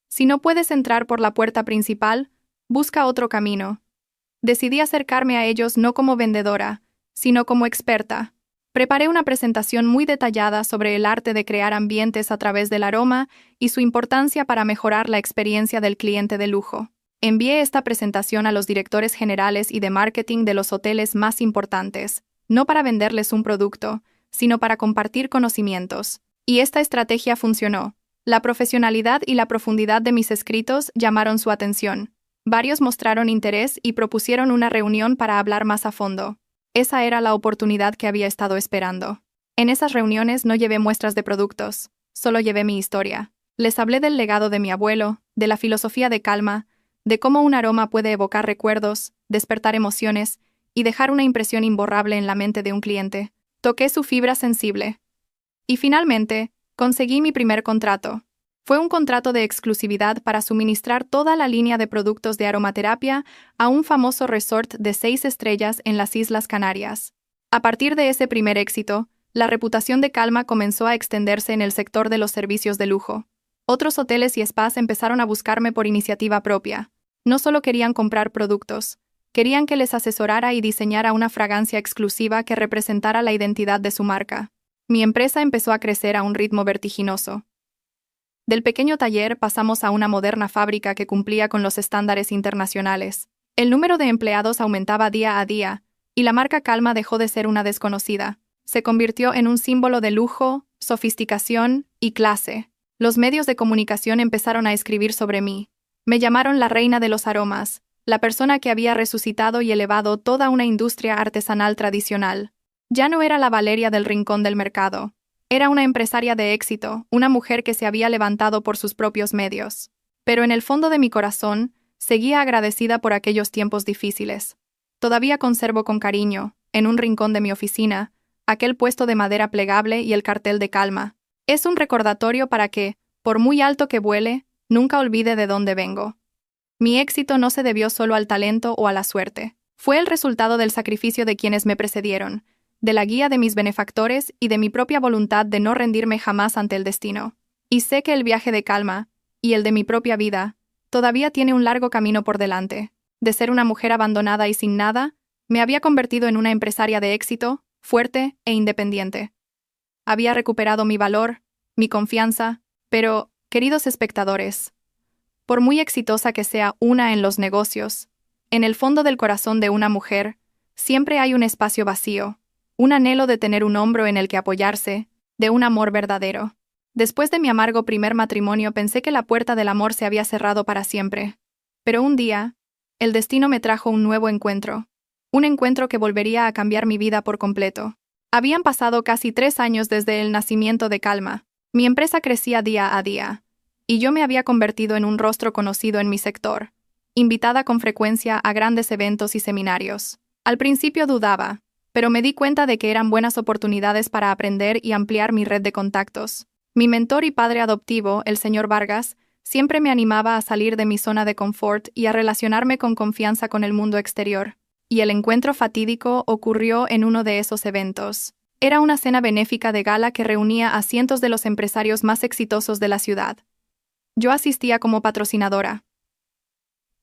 Si no puedes entrar por la puerta principal, busca otro camino. Decidí acercarme a ellos no como vendedora, sino como experta. Preparé una presentación muy detallada sobre el arte de crear ambientes a través del aroma y su importancia para mejorar la experiencia del cliente de lujo. Envié esta presentación a los directores generales y de marketing de los hoteles más importantes, no para venderles un producto, sino para compartir conocimientos. Y esta estrategia funcionó. La profesionalidad y la profundidad de mis escritos llamaron su atención. Varios mostraron interés y propusieron una reunión para hablar más a fondo. Esa era la oportunidad que había estado esperando. En esas reuniones no llevé muestras de productos, solo llevé mi historia. Les hablé del legado de mi abuelo, de la filosofía de Calma, de cómo un aroma puede evocar recuerdos, despertar emociones y dejar una impresión imborrable en la mente de un cliente. Toqué su fibra sensible. Y finalmente, conseguí mi primer contrato. Fue un contrato de exclusividad para suministrar toda la línea de productos de aromaterapia a un famoso resort de 6 estrellas en las Islas Canarias. A partir de ese primer éxito, la reputación de Calma comenzó a extenderse en el sector de los servicios de lujo. Otros hoteles y spas empezaron a buscarme por iniciativa propia. No solo querían comprar productos, querían que les asesorara y diseñara una fragancia exclusiva que representara la identidad de su marca. Mi empresa empezó a crecer a un ritmo vertiginoso. Del pequeño taller pasamos a una moderna fábrica que cumplía con los estándares internacionales. El número de empleados aumentaba día a día, y la marca Calma dejó de ser una desconocida. Se convirtió en un símbolo de lujo, sofisticación y clase. Los medios de comunicación empezaron a escribir sobre mí. Me llamaron la reina de los aromas, la persona que había resucitado y elevado toda una industria artesanal tradicional. Ya no era la Valeria del rincón del mercado. Era una empresaria de éxito, una mujer que se había levantado por sus propios medios. Pero en el fondo de mi corazón, seguía agradecida por aquellos tiempos difíciles. Todavía conservo con cariño, en un rincón de mi oficina, aquel puesto de madera plegable y el cartel de Calma. Es un recordatorio para que, por muy alto que vuele, nunca olvide de dónde vengo. Mi éxito no se debió solo al talento o a la suerte. Fue el resultado del sacrificio de quienes me precedieron, de la guía de mis benefactores y de mi propia voluntad de no rendirme jamás ante el destino. Y sé que el viaje de Calma, y el de mi propia vida, todavía tiene un largo camino por delante. De ser una mujer abandonada y sin nada, me había convertido en una empresaria de éxito, fuerte e independiente. Había recuperado mi valor, mi confianza, pero Queridos espectadores, por muy exitosa que sea una en los negocios, en el fondo del corazón de una mujer, siempre hay un espacio vacío, un anhelo de tener un hombro en el que apoyarse, de un amor verdadero. Después de mi amargo primer matrimonio pensé que la puerta del amor se había cerrado para siempre. Pero un día, el destino me trajo un nuevo encuentro. Un encuentro que volvería a cambiar mi vida por completo. Habían pasado casi 3 años desde el nacimiento de Calma. Mi empresa crecía día a día, y yo me había convertido en un rostro conocido en mi sector, invitada con frecuencia a grandes eventos y seminarios. Al principio dudaba, pero me di cuenta de que eran buenas oportunidades para aprender y ampliar mi red de contactos. Mi mentor y padre adoptivo, el señor Vargas, siempre me animaba a salir de mi zona de confort y a relacionarme con confianza con el mundo exterior. Y el encuentro fatídico ocurrió en uno de esos eventos. Era una cena benéfica de gala que reunía a cientos de los empresarios más exitosos de la ciudad. Yo asistía como patrocinadora.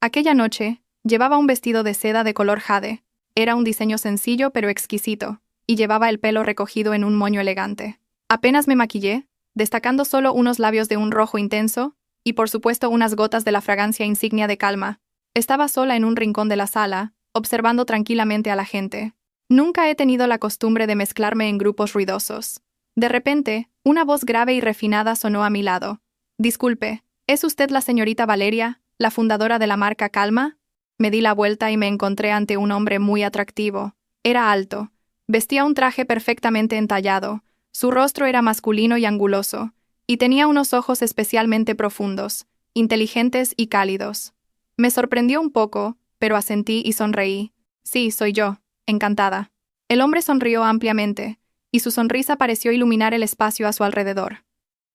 Aquella noche, llevaba un vestido de seda de color jade. Era un diseño sencillo pero exquisito, y llevaba el pelo recogido en un moño elegante. Apenas me maquillé, destacando solo unos labios de un rojo intenso, y por supuesto unas gotas de la fragancia insignia de Calma. Estaba sola en un rincón de la sala, observando tranquilamente a la gente. Nunca he tenido la costumbre de mezclarme en grupos ruidosos. De repente, una voz grave y refinada sonó a mi lado. «Disculpe, ¿es usted la señorita Valeria, la fundadora de la marca Calma?» Me di la vuelta y me encontré ante un hombre muy atractivo. Era alto, vestía un traje perfectamente entallado, su rostro era masculino y anguloso, y tenía unos ojos especialmente profundos, inteligentes y cálidos. Me sorprendió un poco, pero asentí y sonreí. «Sí, soy yo, encantada». El hombre sonrió ampliamente, y su sonrisa pareció iluminar el espacio a su alrededor.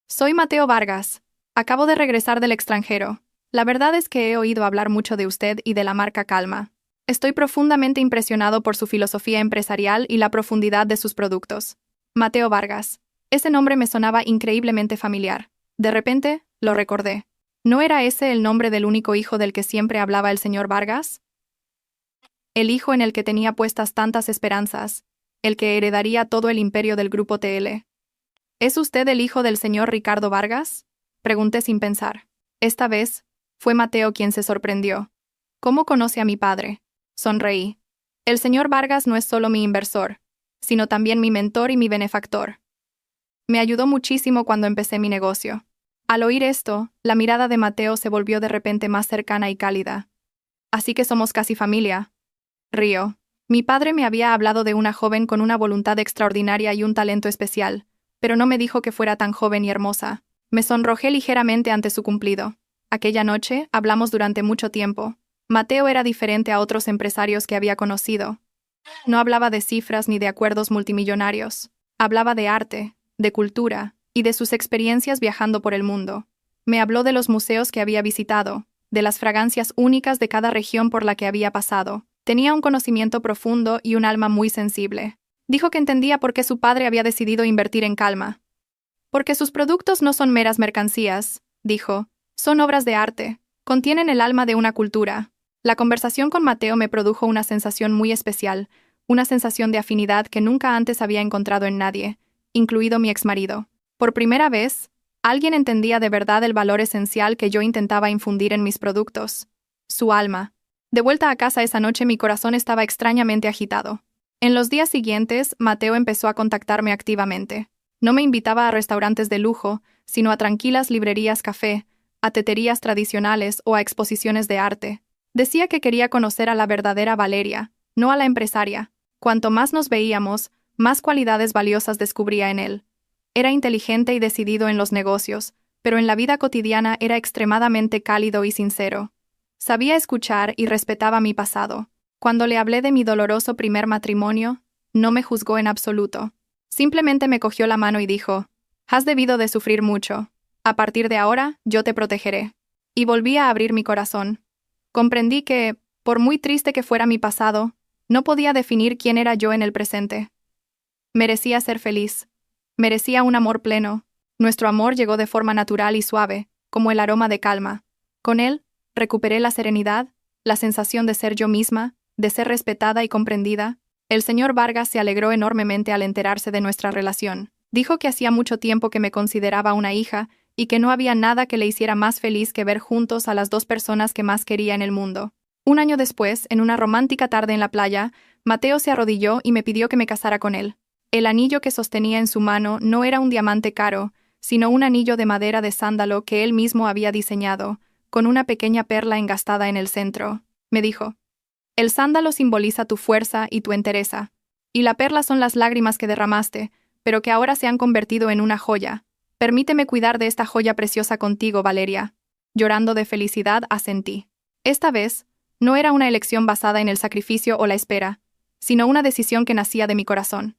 «Soy Mateo Vargas. Acabo de regresar del extranjero. La verdad es que he oído hablar mucho de usted y de la marca Calma. Estoy profundamente impresionado por su filosofía empresarial y la profundidad de sus productos». Mateo Vargas. Ese nombre me sonaba increíblemente familiar. De repente, lo recordé. ¿No era ese el nombre del único hijo del que siempre hablaba el señor Vargas? El hijo en el que tenía puestas tantas esperanzas, el que heredaría todo el imperio del Grupo TL. ¿Es usted el hijo del señor Ricardo Vargas?, pregunté sin pensar. Esta vez, fue Mateo quien se sorprendió. ¿Cómo conoce a mi padre? Sonreí. El señor Vargas no es solo mi inversor, sino también mi mentor y mi benefactor. Me ayudó muchísimo cuando empecé mi negocio. Al oír esto, la mirada de Mateo se volvió de repente más cercana y cálida. Así que somos casi familia. Río. Mi padre me había hablado de una joven con una voluntad extraordinaria y un talento especial, pero no me dijo que fuera tan joven y hermosa. Me sonrojé ligeramente ante su cumplido. Aquella noche, hablamos durante mucho tiempo. Mateo era diferente a otros empresarios que había conocido. No hablaba de cifras ni de acuerdos multimillonarios. Hablaba de arte, de cultura, y de sus experiencias viajando por el mundo. Me habló de los museos que había visitado, de las fragancias únicas de cada región por la que había pasado. Tenía un conocimiento profundo y un alma muy sensible. Dijo que entendía por qué su padre había decidido invertir en Calma. Porque sus productos no son meras mercancías, dijo, son obras de arte, contienen el alma de una cultura. La conversación con Mateo me produjo una sensación muy especial, una sensación de afinidad que nunca antes había encontrado en nadie, incluido mi exmarido. Por primera vez, alguien entendía de verdad el valor esencial que yo intentaba infundir en mis productos. Su alma. De vuelta a casa esa noche mi corazón estaba extrañamente agitado. En los días siguientes, Mateo empezó a contactarme activamente. No me invitaba a restaurantes de lujo, sino a tranquilas librerías café, a teterías tradicionales o a exposiciones de arte. Decía que quería conocer a la verdadera Valeria, no a la empresaria. Cuanto más nos veíamos, más cualidades valiosas descubría en él. Era inteligente y decidido en los negocios, pero en la vida cotidiana era extremadamente cálido y sincero. Sabía escuchar y respetaba mi pasado. Cuando le hablé de mi doloroso primer matrimonio, no me juzgó en absoluto. Simplemente me cogió la mano y dijo, «Has debido de sufrir mucho. A partir de ahora, yo te protegeré». Y volví a abrir mi corazón. Comprendí que, por muy triste que fuera mi pasado, no podía definir quién era yo en el presente. Merecía ser feliz. Merecía un amor pleno. Nuestro amor llegó de forma natural y suave, como el aroma de Calma. Con él, recuperé la serenidad, la sensación de ser yo misma, de ser respetada y comprendida. El señor Vargas se alegró enormemente al enterarse de nuestra relación. Dijo que hacía mucho tiempo que me consideraba una hija y que no había nada que le hiciera más feliz que ver juntos a las dos personas que más quería en el mundo. Un año después, en una romántica tarde en la playa, Mateo se arrodilló y me pidió que me casara con él. El anillo que sostenía en su mano no era un diamante caro, sino un anillo de madera de sándalo que él mismo había diseñado, con una pequeña perla engastada en el centro. Me dijo: «El sándalo simboliza tu fuerza y tu entereza, y la perla son las lágrimas que derramaste, pero que ahora se han convertido en una joya. Permíteme cuidar de esta joya preciosa contigo, Valeria». Llorando de felicidad, asentí. Esta vez, no era una elección basada en el sacrificio o la espera, sino una decisión que nacía de mi corazón.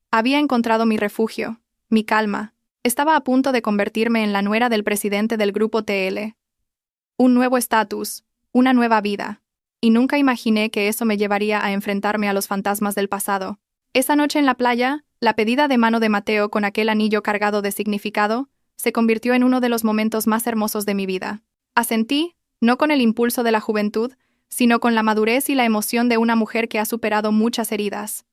Había encontrado mi refugio, mi calma. Estaba a punto de convertirme en la nuera del presidente del grupo TL. Un nuevo estatus, una nueva vida. Y nunca imaginé que eso me llevaría a enfrentarme a los fantasmas del pasado. Esa noche en la playa, la pedida de mano de Mateo con aquel anillo cargado de significado, se convirtió en uno de los momentos más hermosos de mi vida. Asentí, no con el impulso de la juventud, sino con la madurez y la emoción de una mujer que ha superado muchas heridas.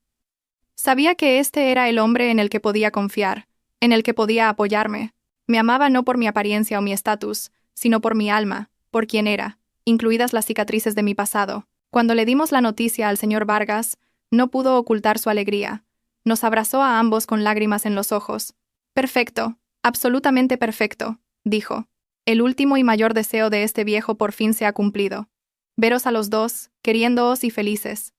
Sabía que este era el hombre en el que podía confiar, en el que podía apoyarme. Me amaba no por mi apariencia o mi estatus, sino por mi alma, por quien era, incluidas las cicatrices de mi pasado. Cuando le dimos la noticia al señor Vargas, no pudo ocultar su alegría. Nos abrazó a ambos con lágrimas en los ojos. «Perfecto, absolutamente perfecto», dijo. «El último y mayor deseo de este viejo por fin se ha cumplido. Veros a los dos, queriéndoos y felices.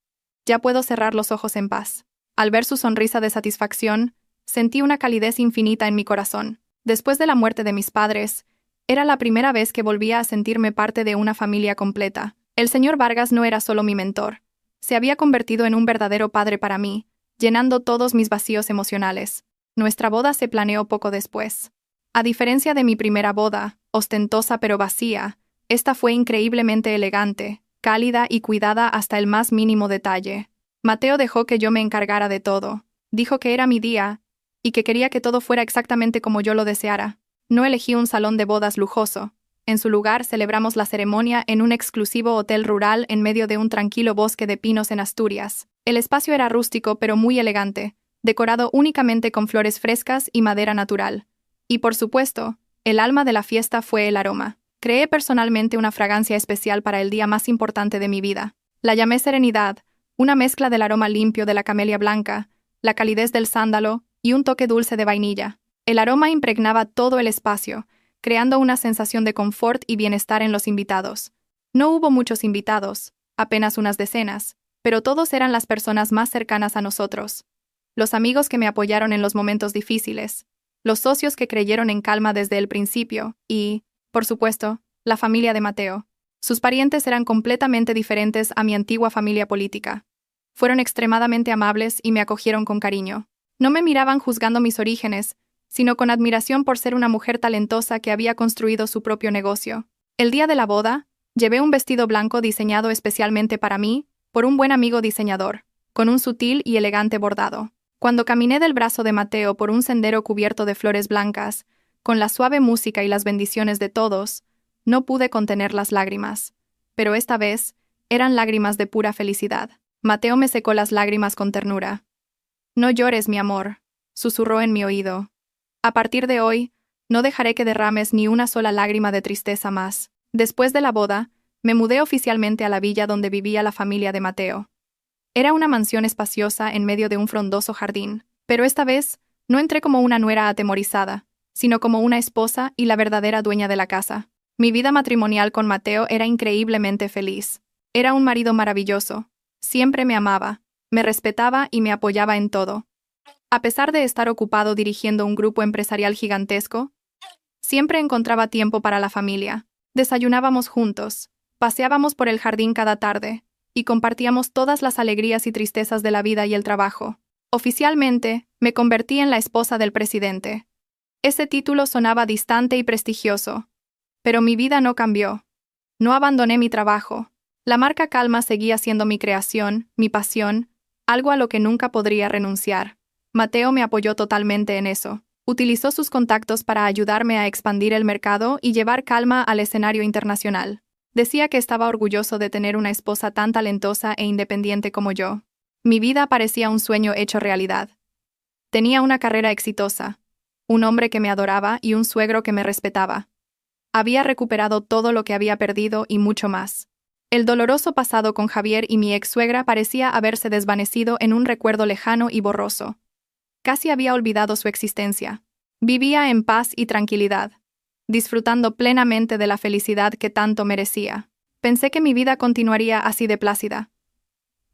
Ya puedo cerrar los ojos en paz». Al ver su sonrisa de satisfacción, sentí una calidez infinita en mi corazón. Después de la muerte de mis padres, era la primera vez que volvía a sentirme parte de una familia completa. El señor Vargas no era solo mi mentor. Se había convertido en un verdadero padre para mí, llenando todos mis vacíos emocionales. Nuestra boda se planeó poco después. A diferencia de mi primera boda, ostentosa pero vacía, esta fue increíblemente elegante, cálida y cuidada hasta el más mínimo detalle. Mateo dejó que yo me encargara de todo. Dijo que era mi día, y que quería que todo fuera exactamente como yo lo deseara. No elegí un salón de bodas lujoso. En su lugar celebramos la ceremonia en un exclusivo hotel rural en medio de un tranquilo bosque de pinos en Asturias. El espacio era rústico pero muy elegante, decorado únicamente con flores frescas y madera natural. Y por supuesto, el alma de la fiesta fue el aroma. Creé personalmente una fragancia especial para el día más importante de mi vida. La llamé Serenidad, una mezcla del aroma limpio de la camelia blanca, la calidez del sándalo y un toque dulce de vainilla. El aroma impregnaba todo el espacio, creando una sensación de confort y bienestar en los invitados. No hubo muchos invitados, apenas unas decenas, pero todos eran las personas más cercanas a nosotros. Los amigos que me apoyaron en los momentos difíciles, los socios que creyeron en Calma desde el principio y, por supuesto, la familia de Mateo. Sus parientes eran completamente diferentes a mi antigua familia política. Fueron extremadamente amables y me acogieron con cariño. No me miraban juzgando mis orígenes, sino con admiración por ser una mujer talentosa que había construido su propio negocio. El día de la boda, llevé un vestido blanco diseñado especialmente para mí, por un buen amigo diseñador, con un sutil y elegante bordado. Cuando caminé del brazo de Mateo por un sendero cubierto de flores blancas, con la suave música y las bendiciones de todos, no pude contener las lágrimas. Pero esta vez, eran lágrimas de pura felicidad. Mateo me secó las lágrimas con ternura. «No llores, mi amor», susurró en mi oído. «A partir de hoy, no dejaré que derrames ni una sola lágrima de tristeza más». Después de la boda, me mudé oficialmente a la villa donde vivía la familia de Mateo. Era una mansión espaciosa en medio de un frondoso jardín, pero esta vez no entré como una nuera atemorizada, sino como una esposa y la verdadera dueña de la casa. Mi vida matrimonial con Mateo era increíblemente feliz. Era un marido maravilloso. Siempre me amaba, me respetaba y me apoyaba en todo. A pesar de estar ocupado dirigiendo un grupo empresarial gigantesco, siempre encontraba tiempo para la familia. Desayunábamos juntos, paseábamos por el jardín cada tarde, y compartíamos todas las alegrías y tristezas de la vida y el trabajo. Oficialmente, me convertí en la esposa del presidente. Ese título sonaba distante y prestigioso, pero mi vida no cambió. No abandoné mi trabajo. La marca Calma seguía siendo mi creación, mi pasión, algo a lo que nunca podría renunciar. Mateo me apoyó totalmente en eso. Utilizó sus contactos para ayudarme a expandir el mercado y llevar Calma al escenario internacional. Decía que estaba orgulloso de tener una esposa tan talentosa e independiente como yo. Mi vida parecía un sueño hecho realidad. Tenía una carrera exitosa, un hombre que me adoraba y un suegro que me respetaba. Había recuperado todo lo que había perdido y mucho más. El doloroso pasado con Javier y mi ex-suegra parecía haberse desvanecido en un recuerdo lejano y borroso. Casi había olvidado su existencia. Vivía en paz y tranquilidad, disfrutando plenamente de la felicidad que tanto merecía. Pensé que mi vida continuaría así de plácida.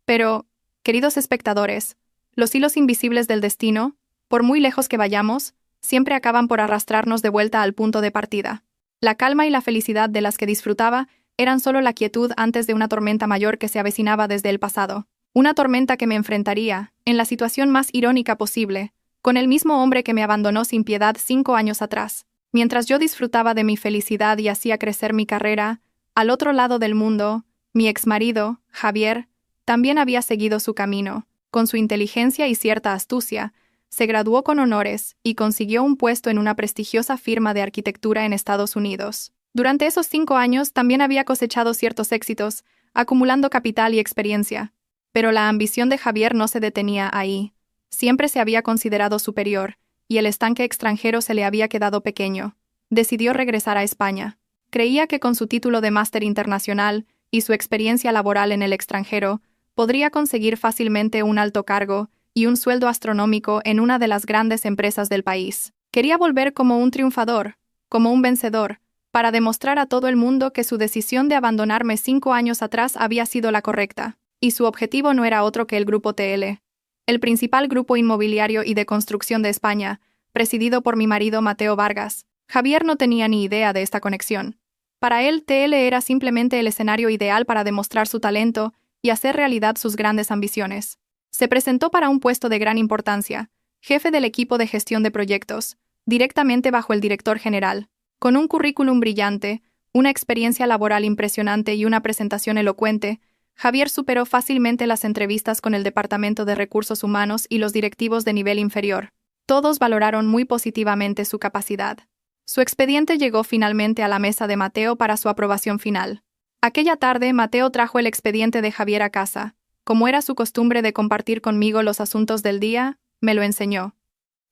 Pero, queridos espectadores, los hilos invisibles del destino, por muy lejos que vayamos, siempre acaban por arrastrarnos de vuelta al punto de partida. La calma y la felicidad de las que disfrutaba eran solo la quietud antes de una tormenta mayor que se avecinaba desde el pasado. Una tormenta que me enfrentaría, en la situación más irónica posible, con el mismo hombre que me abandonó sin piedad 5 años atrás. Mientras yo disfrutaba de mi felicidad y hacía crecer mi carrera, al otro lado del mundo, mi exmarido, Javier, también había seguido su camino. Con su inteligencia y cierta astucia, se graduó con honores y consiguió un puesto en una prestigiosa firma de arquitectura en Estados Unidos. Durante esos 5 años también había cosechado ciertos éxitos, acumulando capital y experiencia. Pero la ambición de Javier no se detenía ahí. Siempre se había considerado superior, y el estanque extranjero se le había quedado pequeño. Decidió regresar a España. Creía que con su título de máster internacional y su experiencia laboral en el extranjero, podría conseguir fácilmente un alto cargo y un sueldo astronómico en una de las grandes empresas del país. Quería volver como un triunfador, como un vencedor, para demostrar a todo el mundo que su decisión de abandonarme 5 años atrás había sido la correcta, y su objetivo no era otro que el Grupo TL, el principal grupo inmobiliario y de construcción de España, presidido por mi marido Mateo Vargas. Javier no tenía ni idea de esta conexión. Para él, TL era simplemente el escenario ideal para demostrar su talento y hacer realidad sus grandes ambiciones. Se presentó para un puesto de gran importancia, jefe del equipo de gestión de proyectos, directamente bajo el director general. Con un currículum brillante, una experiencia laboral impresionante y una presentación elocuente, Javier superó fácilmente las entrevistas con el Departamento de Recursos Humanos y los directivos de nivel inferior. Todos valoraron muy positivamente su capacidad. Su expediente llegó finalmente a la mesa de Mateo para su aprobación final. Aquella tarde, Mateo trajo el expediente de Javier a casa. Como era su costumbre de compartir conmigo los asuntos del día, me lo enseñó.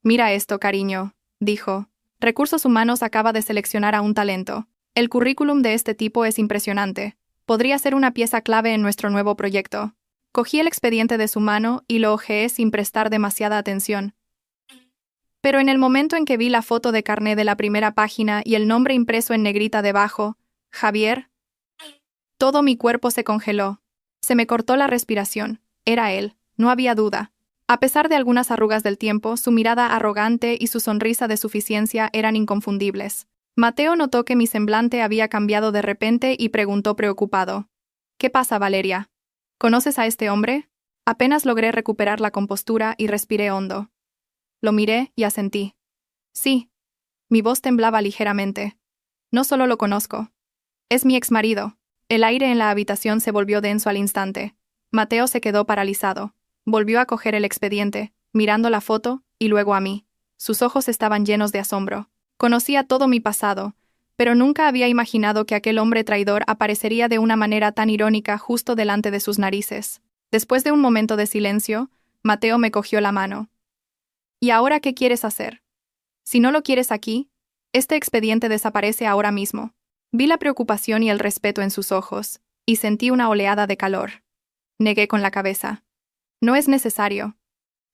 «Mira esto, cariño», dijo. «Recursos Humanos acaba de seleccionar a un talento. El currículum de este tipo es impresionante. Podría ser una pieza clave en nuestro nuevo proyecto». Cogí el expediente de su mano y lo hojeé sin prestar demasiada atención. Pero en el momento en que vi la foto de carné de la primera página y el nombre impreso en negrita debajo, Javier, todo mi cuerpo se congeló. Se me cortó la respiración. Era él, no había duda. A pesar de algunas arrugas del tiempo, su mirada arrogante y su sonrisa de suficiencia eran inconfundibles. Mateo notó que mi semblante había cambiado de repente y preguntó preocupado. «¿Qué pasa, Valeria? ¿Conoces a este hombre?» Apenas logré recuperar la compostura y respiré hondo. Lo miré y asentí. «Sí». Mi voz temblaba ligeramente. «No solo lo conozco. Es mi exmarido». El aire en la habitación se volvió denso al instante. Mateo se quedó paralizado. Volvió a coger el expediente, mirando la foto, y luego a mí. Sus ojos estaban llenos de asombro. Conocía todo mi pasado, pero nunca había imaginado que aquel hombre traidor aparecería de una manera tan irónica justo delante de sus narices. Después de un momento de silencio, Mateo me cogió la mano. «¿Y ahora qué quieres hacer? Si no lo quieres aquí, este expediente desaparece ahora mismo». Vi la preocupación y el respeto en sus ojos, y sentí una oleada de calor. Negué con la cabeza. «No es necesario.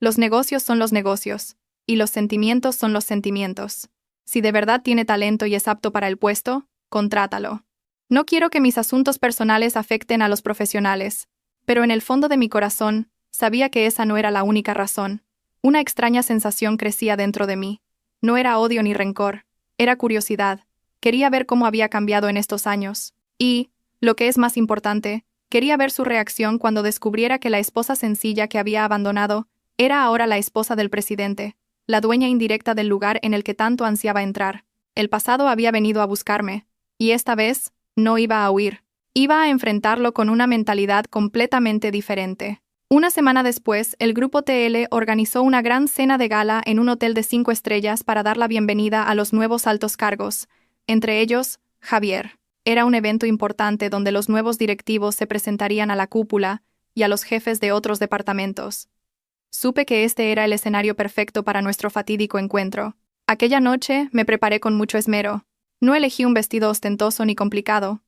Los negocios son los negocios, y los sentimientos son los sentimientos. Si de verdad tiene talento y es apto para el puesto, contrátalo. No quiero que mis asuntos personales afecten a los profesionales, pero en el fondo de mi corazón, sabía que esa no era la única razón. Una extraña sensación crecía dentro de mí. No era odio ni rencor, era curiosidad. Quería ver cómo había cambiado en estos años. Y, lo que es más importante, quería ver su reacción cuando descubriera que la esposa sencilla que había abandonado era ahora la esposa del presidente, la dueña indirecta del lugar en el que tanto ansiaba entrar. El pasado había venido a buscarme, y esta vez, no iba a huir. Iba a enfrentarlo con una mentalidad completamente diferente. Una semana después, el Grupo TL organizó una gran cena de gala en un hotel de 5 estrellas para dar la bienvenida a los nuevos altos cargos, entre ellos, Javier. Era un evento importante donde los nuevos directivos se presentarían a la cúpula y a los jefes de otros departamentos. Supe que este era el escenario perfecto para nuestro fatídico encuentro. Aquella noche me preparé con mucho esmero. No elegí un vestido ostentoso ni complicado.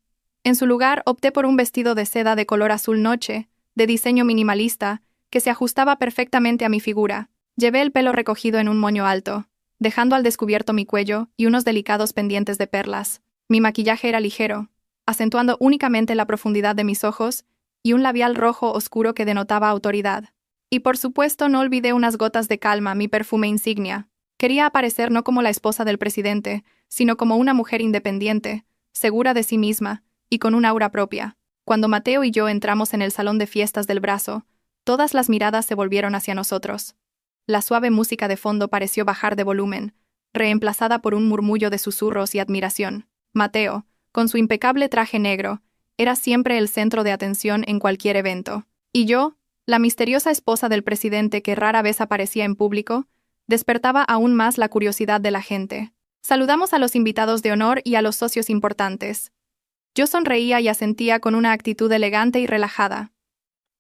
En su lugar opté por un vestido de seda de color azul noche, de diseño minimalista, que se ajustaba perfectamente a mi figura. Llevé el pelo recogido en un moño alto, dejando al descubierto mi cuello y unos delicados pendientes de perlas. Mi maquillaje era ligero, acentuando únicamente la profundidad de mis ojos y un labial rojo oscuro que denotaba autoridad. Y por supuesto no olvidé unas gotas de calma, mi perfume insignia. Quería aparecer no como la esposa del presidente, sino como una mujer independiente, segura de sí misma y con un aura propia. Cuando Mateo y yo entramos en el salón de fiestas del Brazo, todas las miradas se volvieron hacia nosotros. La suave música de fondo pareció bajar de volumen, reemplazada por un murmullo de susurros y admiración. Mateo, con su impecable traje negro, era siempre el centro de atención en cualquier evento. Y yo, la misteriosa esposa del presidente que rara vez aparecía en público, despertaba aún más la curiosidad de la gente. Saludamos a los invitados de honor y a los socios importantes. Yo sonreía y asentía con una actitud elegante y relajada.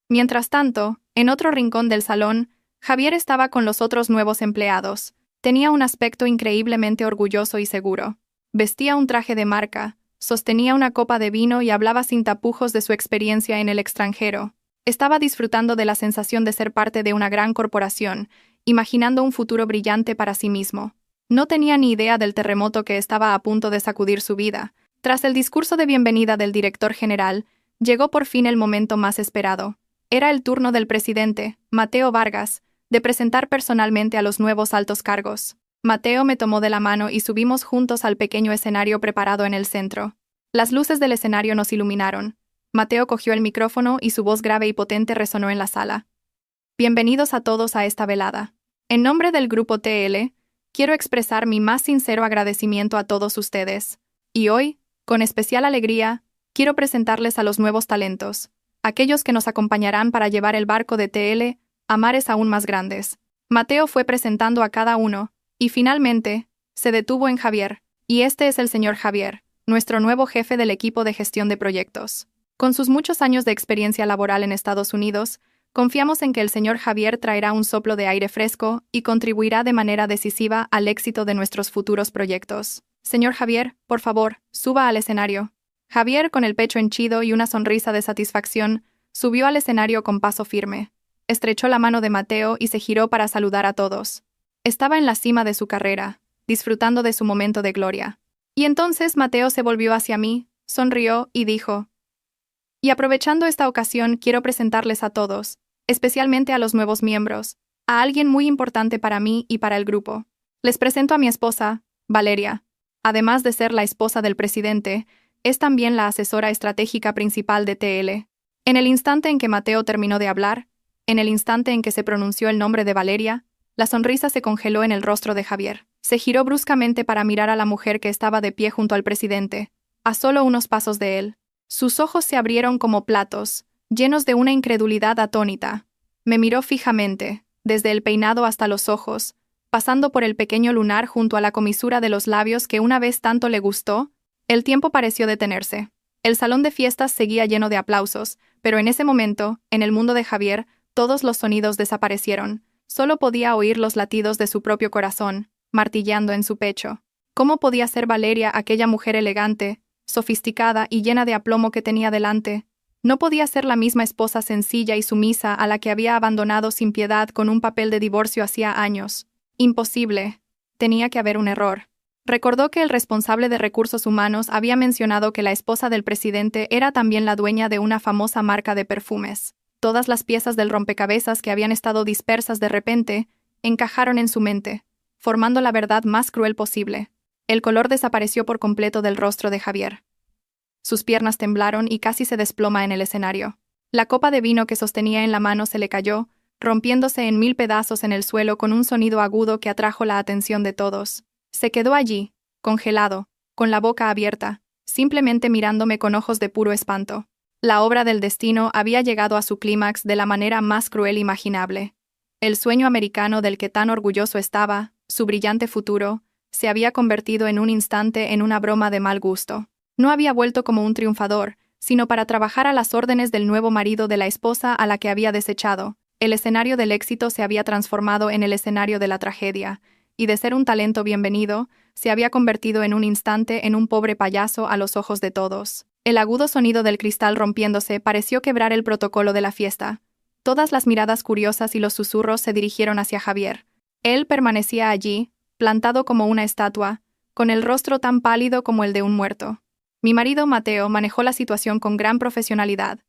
Mientras tanto, en otro rincón del salón, Javier estaba con los otros nuevos empleados. Tenía un aspecto increíblemente orgulloso y seguro. Vestía un traje de marca, sostenía una copa de vino y hablaba sin tapujos de su experiencia en el extranjero. Estaba disfrutando de la sensación de ser parte de una gran corporación, imaginando un futuro brillante para sí mismo. No tenía ni idea del terremoto que estaba a punto de sacudir su vida. Tras el discurso de bienvenida del director general, llegó por fin el momento más esperado. Era el turno del presidente, Mateo Vargas, de presentar personalmente a los nuevos altos cargos. Mateo me tomó de la mano y subimos juntos al pequeño escenario preparado en el centro. Las luces del escenario nos iluminaron. Mateo cogió el micrófono y su voz grave y potente resonó en la sala. Bienvenidos a todos a esta velada. En nombre del Grupo TL, quiero expresar mi más sincero agradecimiento a todos ustedes. Y hoy, con especial alegría, quiero presentarles a los nuevos talentos, aquellos que nos acompañarán para llevar el barco de TL a mares aún más grandes. Mateo fue presentando a cada uno, y finalmente, se detuvo en Javier, y este es el señor Javier, nuestro nuevo jefe del equipo de gestión de proyectos. Con sus muchos años de experiencia laboral en Estados Unidos, confiamos en que el señor Javier traerá un soplo de aire fresco y contribuirá de manera decisiva al éxito de nuestros futuros proyectos. Señor Javier, por favor, suba al escenario. Javier, con el pecho henchido y una sonrisa de satisfacción, subió al escenario con paso firme. Estrechó la mano de Mateo y se giró para saludar a todos. Estaba en la cima de su carrera, disfrutando de su momento de gloria. Y entonces Mateo se volvió hacia mí, sonrió y dijo: y aprovechando esta ocasión quiero presentarles a todos, especialmente a los nuevos miembros, a alguien muy importante para mí y para el grupo. Les presento a mi esposa, Valeria. Además de ser la esposa del presidente, es también la asesora estratégica principal de TL. En el instante en que Mateo terminó de hablar, en el instante en que se pronunció el nombre de Valeria, la sonrisa se congeló en el rostro de Javier. Se giró bruscamente para mirar a la mujer que estaba de pie junto al presidente, a solo unos pasos de él. Sus ojos se abrieron como platos, llenos de una incredulidad atónita. Me miró fijamente, desde el peinado hasta los ojos, pasando por el pequeño lunar junto a la comisura de los labios que una vez tanto le gustó. El tiempo pareció detenerse. El salón de fiestas seguía lleno de aplausos, pero en ese momento, en el mundo de Javier, todos los sonidos desaparecieron. Solo podía oír los latidos de su propio corazón, martillando en su pecho. ¿Cómo podía ser Valeria aquella mujer elegante, sofisticada y llena de aplomo que tenía delante? No podía ser la misma esposa sencilla y sumisa a la que había abandonado sin piedad con un papel de divorcio hacía años. Imposible. Tenía que haber un error. Recordó que el responsable de recursos humanos había mencionado que la esposa del presidente era también la dueña de una famosa marca de perfumes. Todas las piezas del rompecabezas que habían estado dispersas de repente encajaron en su mente, formando la verdad más cruel posible. El color desapareció por completo del rostro de Javier. Sus piernas temblaron y casi se desploma en el escenario. La copa de vino que sostenía en la mano se le cayó, rompiéndose en 1000 pedazos en el suelo con un sonido agudo que atrajo la atención de todos. Se quedó allí, congelado, con la boca abierta, simplemente mirándome con ojos de puro espanto. La obra del destino había llegado a su clímax de la manera más cruel imaginable. El sueño americano del que tan orgulloso estaba, su brillante futuro, se había convertido en un instante en una broma de mal gusto. No había vuelto como un triunfador, sino para trabajar a las órdenes del nuevo marido de la esposa a la que había desechado. El escenario del éxito se había transformado en el escenario de la tragedia, y de ser un talento bienvenido, se había convertido en un instante en un pobre payaso a los ojos de todos. El agudo sonido del cristal rompiéndose pareció quebrar el protocolo de la fiesta. Todas las miradas curiosas y los susurros se dirigieron hacia Javier. Él permanecía allí, plantado como una estatua, con el rostro tan pálido como el de un muerto. Mi marido Mateo manejó la situación con gran profesionalidad.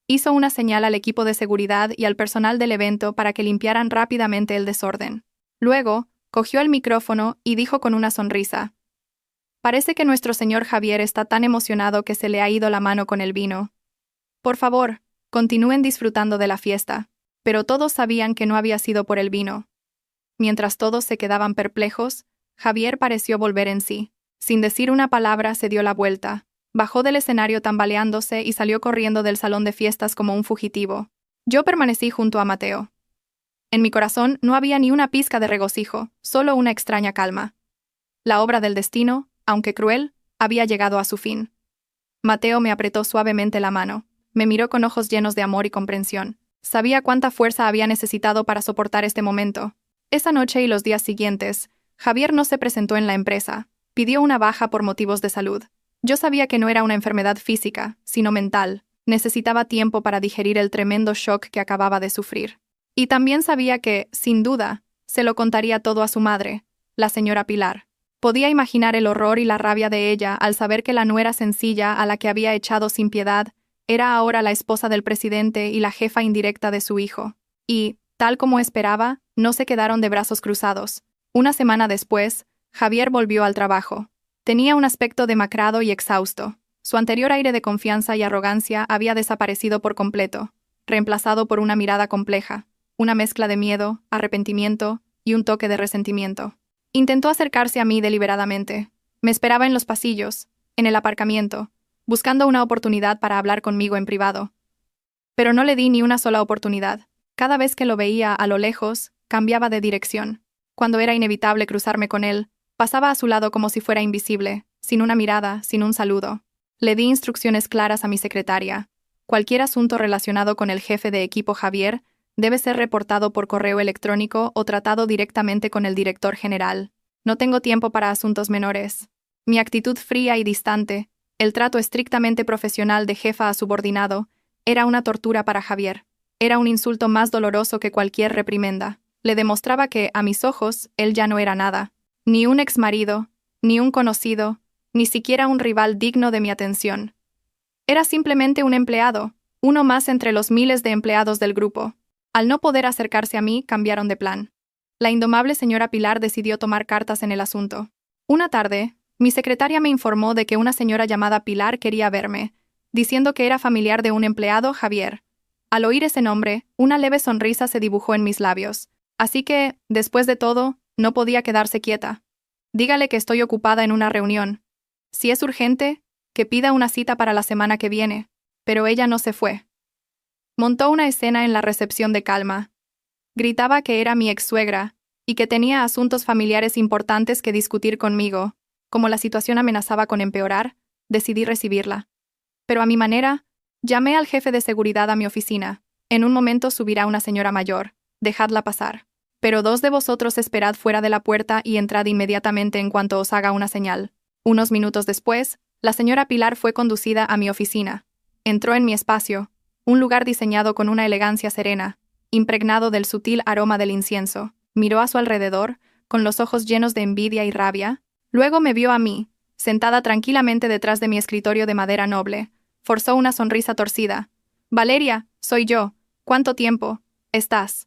Hizo una señal al equipo de seguridad y al personal del evento para que limpiaran rápidamente el desorden. Luego, cogió el micrófono y dijo con una sonrisa: «Parece que nuestro señor Javier está tan emocionado que se le ha ido la mano con el vino. Por favor, continúen disfrutando de la fiesta». Pero todos sabían que no había sido por el vino. Mientras todos se quedaban perplejos, Javier pareció volver en sí. Sin decir una palabra, se dio la vuelta. Bajó del escenario tambaleándose y salió corriendo del salón de fiestas como un fugitivo. Yo permanecí junto a Mateo. En mi corazón no había ni una pizca de regocijo, solo una extraña calma. La obra del destino, aunque cruel, había llegado a su fin. Mateo me apretó suavemente la mano. Me miró con ojos llenos de amor y comprensión. Sabía cuánta fuerza había necesitado para soportar este momento. Esa noche y los días siguientes, Javier no se presentó en la empresa. Pidió una baja por motivos de salud. Yo sabía que no era una enfermedad física, sino mental. Necesitaba tiempo para digerir el tremendo shock que acababa de sufrir. Y también sabía que, sin duda, se lo contaría todo a su madre, la señora Pilar. Podía imaginar el horror y la rabia de ella al saber que la nuera sencilla a la que había echado sin piedad era ahora la esposa del presidente y la jefa indirecta de su hijo. Y, tal como esperaba, no se quedaron de brazos cruzados. Una semana después, Javier volvió al trabajo. Tenía un aspecto demacrado y exhausto. Su anterior aire de confianza y arrogancia había desaparecido por completo, reemplazado por una mirada compleja, una mezcla de miedo, arrepentimiento y un toque de resentimiento. Intentó acercarse a mí deliberadamente. Me esperaba en los pasillos, en el aparcamiento, buscando una oportunidad para hablar conmigo en privado. Pero no le di ni una sola oportunidad. Cada vez que lo veía a lo lejos, cambiaba de dirección. Cuando era inevitable cruzarme con él, pasaba a su lado como si fuera invisible, sin una mirada, sin un saludo. Le di instrucciones claras a mi secretaria. Cualquier asunto relacionado con el jefe de equipo Javier debe ser reportado por correo electrónico o tratado directamente con el director general. No tengo tiempo para asuntos menores. Mi actitud fría y distante, el trato estrictamente profesional de jefa a subordinado, era una tortura para Javier. Era un insulto más doloroso que cualquier reprimenda. Le demostraba que, a mis ojos, él ya no era nada. Ni un exmarido, ni un conocido, ni siquiera un rival digno de mi atención. Era simplemente un empleado, uno más entre los miles de empleados del grupo. Al no poder acercarse a mí, cambiaron de plan. La indomable señora Pilar decidió tomar cartas en el asunto. Una tarde, mi secretaria me informó de que una señora llamada Pilar quería verme, diciendo que era familiar de un empleado, Javier. Al oír ese nombre, una leve sonrisa se dibujó en mis labios. Así que, después de todo, no podía quedarse quieta. Dígale que estoy ocupada en una reunión. Si es urgente, que pida una cita para la semana que viene. Pero ella no se fue. Montó una escena en la recepción de calma. Gritaba que era mi ex-suegra y que tenía asuntos familiares importantes que discutir conmigo. Como la situación amenazaba con empeorar, decidí recibirla. Pero a mi manera, llamé al jefe de seguridad a mi oficina. En un momento subirá una señora mayor. Dejadla pasar. Pero 2 de vosotros esperad fuera de la puerta y entrad inmediatamente en cuanto os haga una señal. Unos minutos después, la señora Pilar fue conducida a mi oficina. Entró en mi espacio, un lugar diseñado con una elegancia serena, impregnado del sutil aroma del incienso. Miró a su alrededor, con los ojos llenos de envidia y rabia. Luego me vio a mí, sentada tranquilamente detrás de mi escritorio de madera noble. Forzó una sonrisa torcida. «Valeria, soy yo. ¿Cuánto tiempo? Estás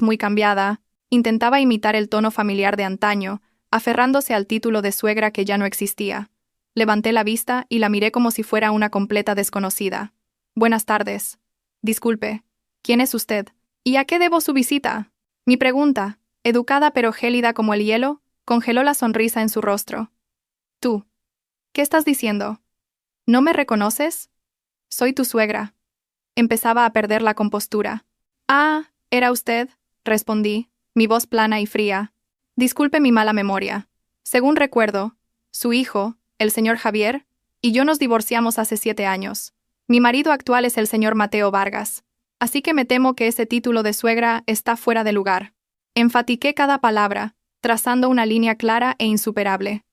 muy cambiada». Intentaba imitar el tono familiar de antaño, aferrándose al título de suegra que ya no existía. Levanté la vista y la miré como si fuera una completa desconocida. «Buenas tardes. Disculpe. ¿Quién es usted? ¿Y a qué debo su visita?» Mi pregunta, educada pero gélida como el hielo, congeló la sonrisa en su rostro. «Tú. ¿Qué estás diciendo? ¿No me reconoces? Soy tu suegra». Empezaba a perder la compostura. «Ah, ¿era usted?», respondí, mi voz plana y fría. «Disculpe mi mala memoria. Según recuerdo, su hijo, el señor Javier, y yo nos divorciamos hace 7 años. Mi marido actual es el señor Mateo Vargas. Así que me temo que ese título de suegra está fuera de lugar». Enfatiqué cada palabra, trazando una línea clara e insuperable.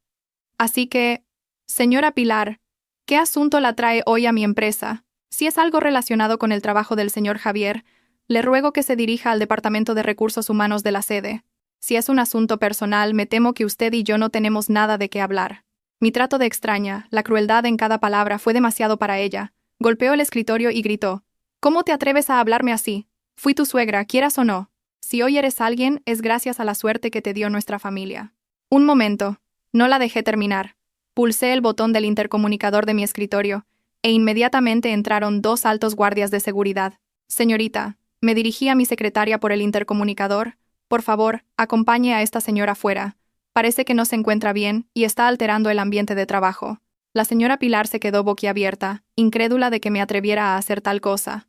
Así que, señora Pilar, ¿qué asunto la trae hoy a mi empresa? Si es algo relacionado con el trabajo del señor Javier, le ruego que se dirija al Departamento de Recursos Humanos de la sede. Si es un asunto personal, me temo que usted y yo no tenemos nada de qué hablar. Mi trato de extraña, la crueldad en cada palabra fue demasiado para ella. Golpeó el escritorio y gritó: «¿Cómo te atreves a hablarme así? Fui tu suegra, quieras o no. Si hoy eres alguien, es gracias a la suerte que te dio nuestra familia». Un momento. No la dejé terminar. Pulsé el botón del intercomunicador de mi escritorio, e inmediatamente entraron 2 altos guardias de seguridad. «Señorita», me dirigí a mi secretaria por el intercomunicador, «por favor, acompañe a esta señora fuera. Parece que no se encuentra bien y está alterando el ambiente de trabajo». La señora Pilar se quedó boquiabierta, incrédula de que me atreviera a hacer tal cosa.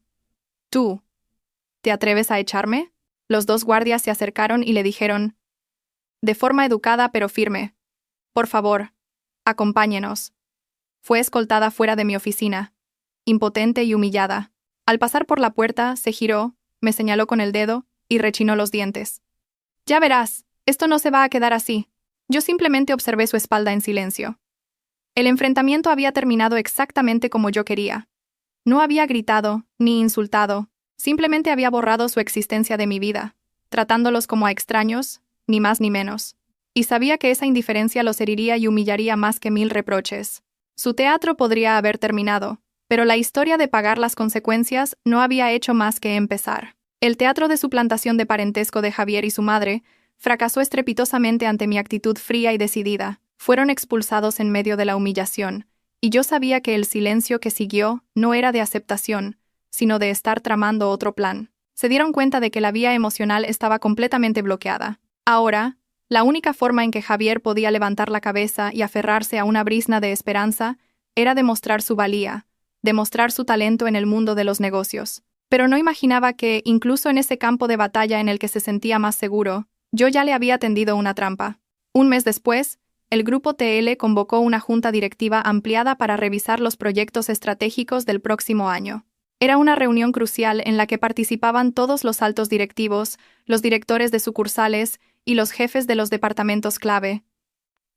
«¿Tú? ¿Te atreves a echarme?». Los 2 guardias se acercaron y le dijeron, de forma educada pero firme: «Por favor, acompáñenos». Fue escoltada fuera de mi oficina, impotente y humillada. Al pasar por la puerta, se giró, me señaló con el dedo y rechinó los dientes. «Ya verás, esto no se va a quedar así». Yo simplemente observé su espalda en silencio. El enfrentamiento había terminado exactamente como yo quería. No había gritado, ni insultado, simplemente había borrado su existencia de mi vida, tratándolos como a extraños, ni más ni menos. Y sabía que esa indiferencia los heriría y humillaría más que 1000 reproches. Su teatro podría haber terminado, pero la historia de pagar las consecuencias no había hecho más que empezar. El teatro de suplantación de parentesco de Javier y su madre fracasó estrepitosamente ante mi actitud fría y decidida. Fueron expulsados en medio de la humillación, y yo sabía que el silencio que siguió no era de aceptación, sino de estar tramando otro plan. Se dieron cuenta de que la vía emocional estaba completamente bloqueada. Ahora, la única forma en que Javier podía levantar la cabeza y aferrarse a una brizna de esperanza era demostrar su valía, demostrar su talento en el mundo de los negocios. Pero no imaginaba que, incluso en ese campo de batalla en el que se sentía más seguro, yo ya le había tendido una trampa. Un mes después, el Grupo TL convocó una junta directiva ampliada para revisar los proyectos estratégicos del próximo año. Era una reunión crucial en la que participaban todos los altos directivos, los directores de sucursales y los jefes de los departamentos clave.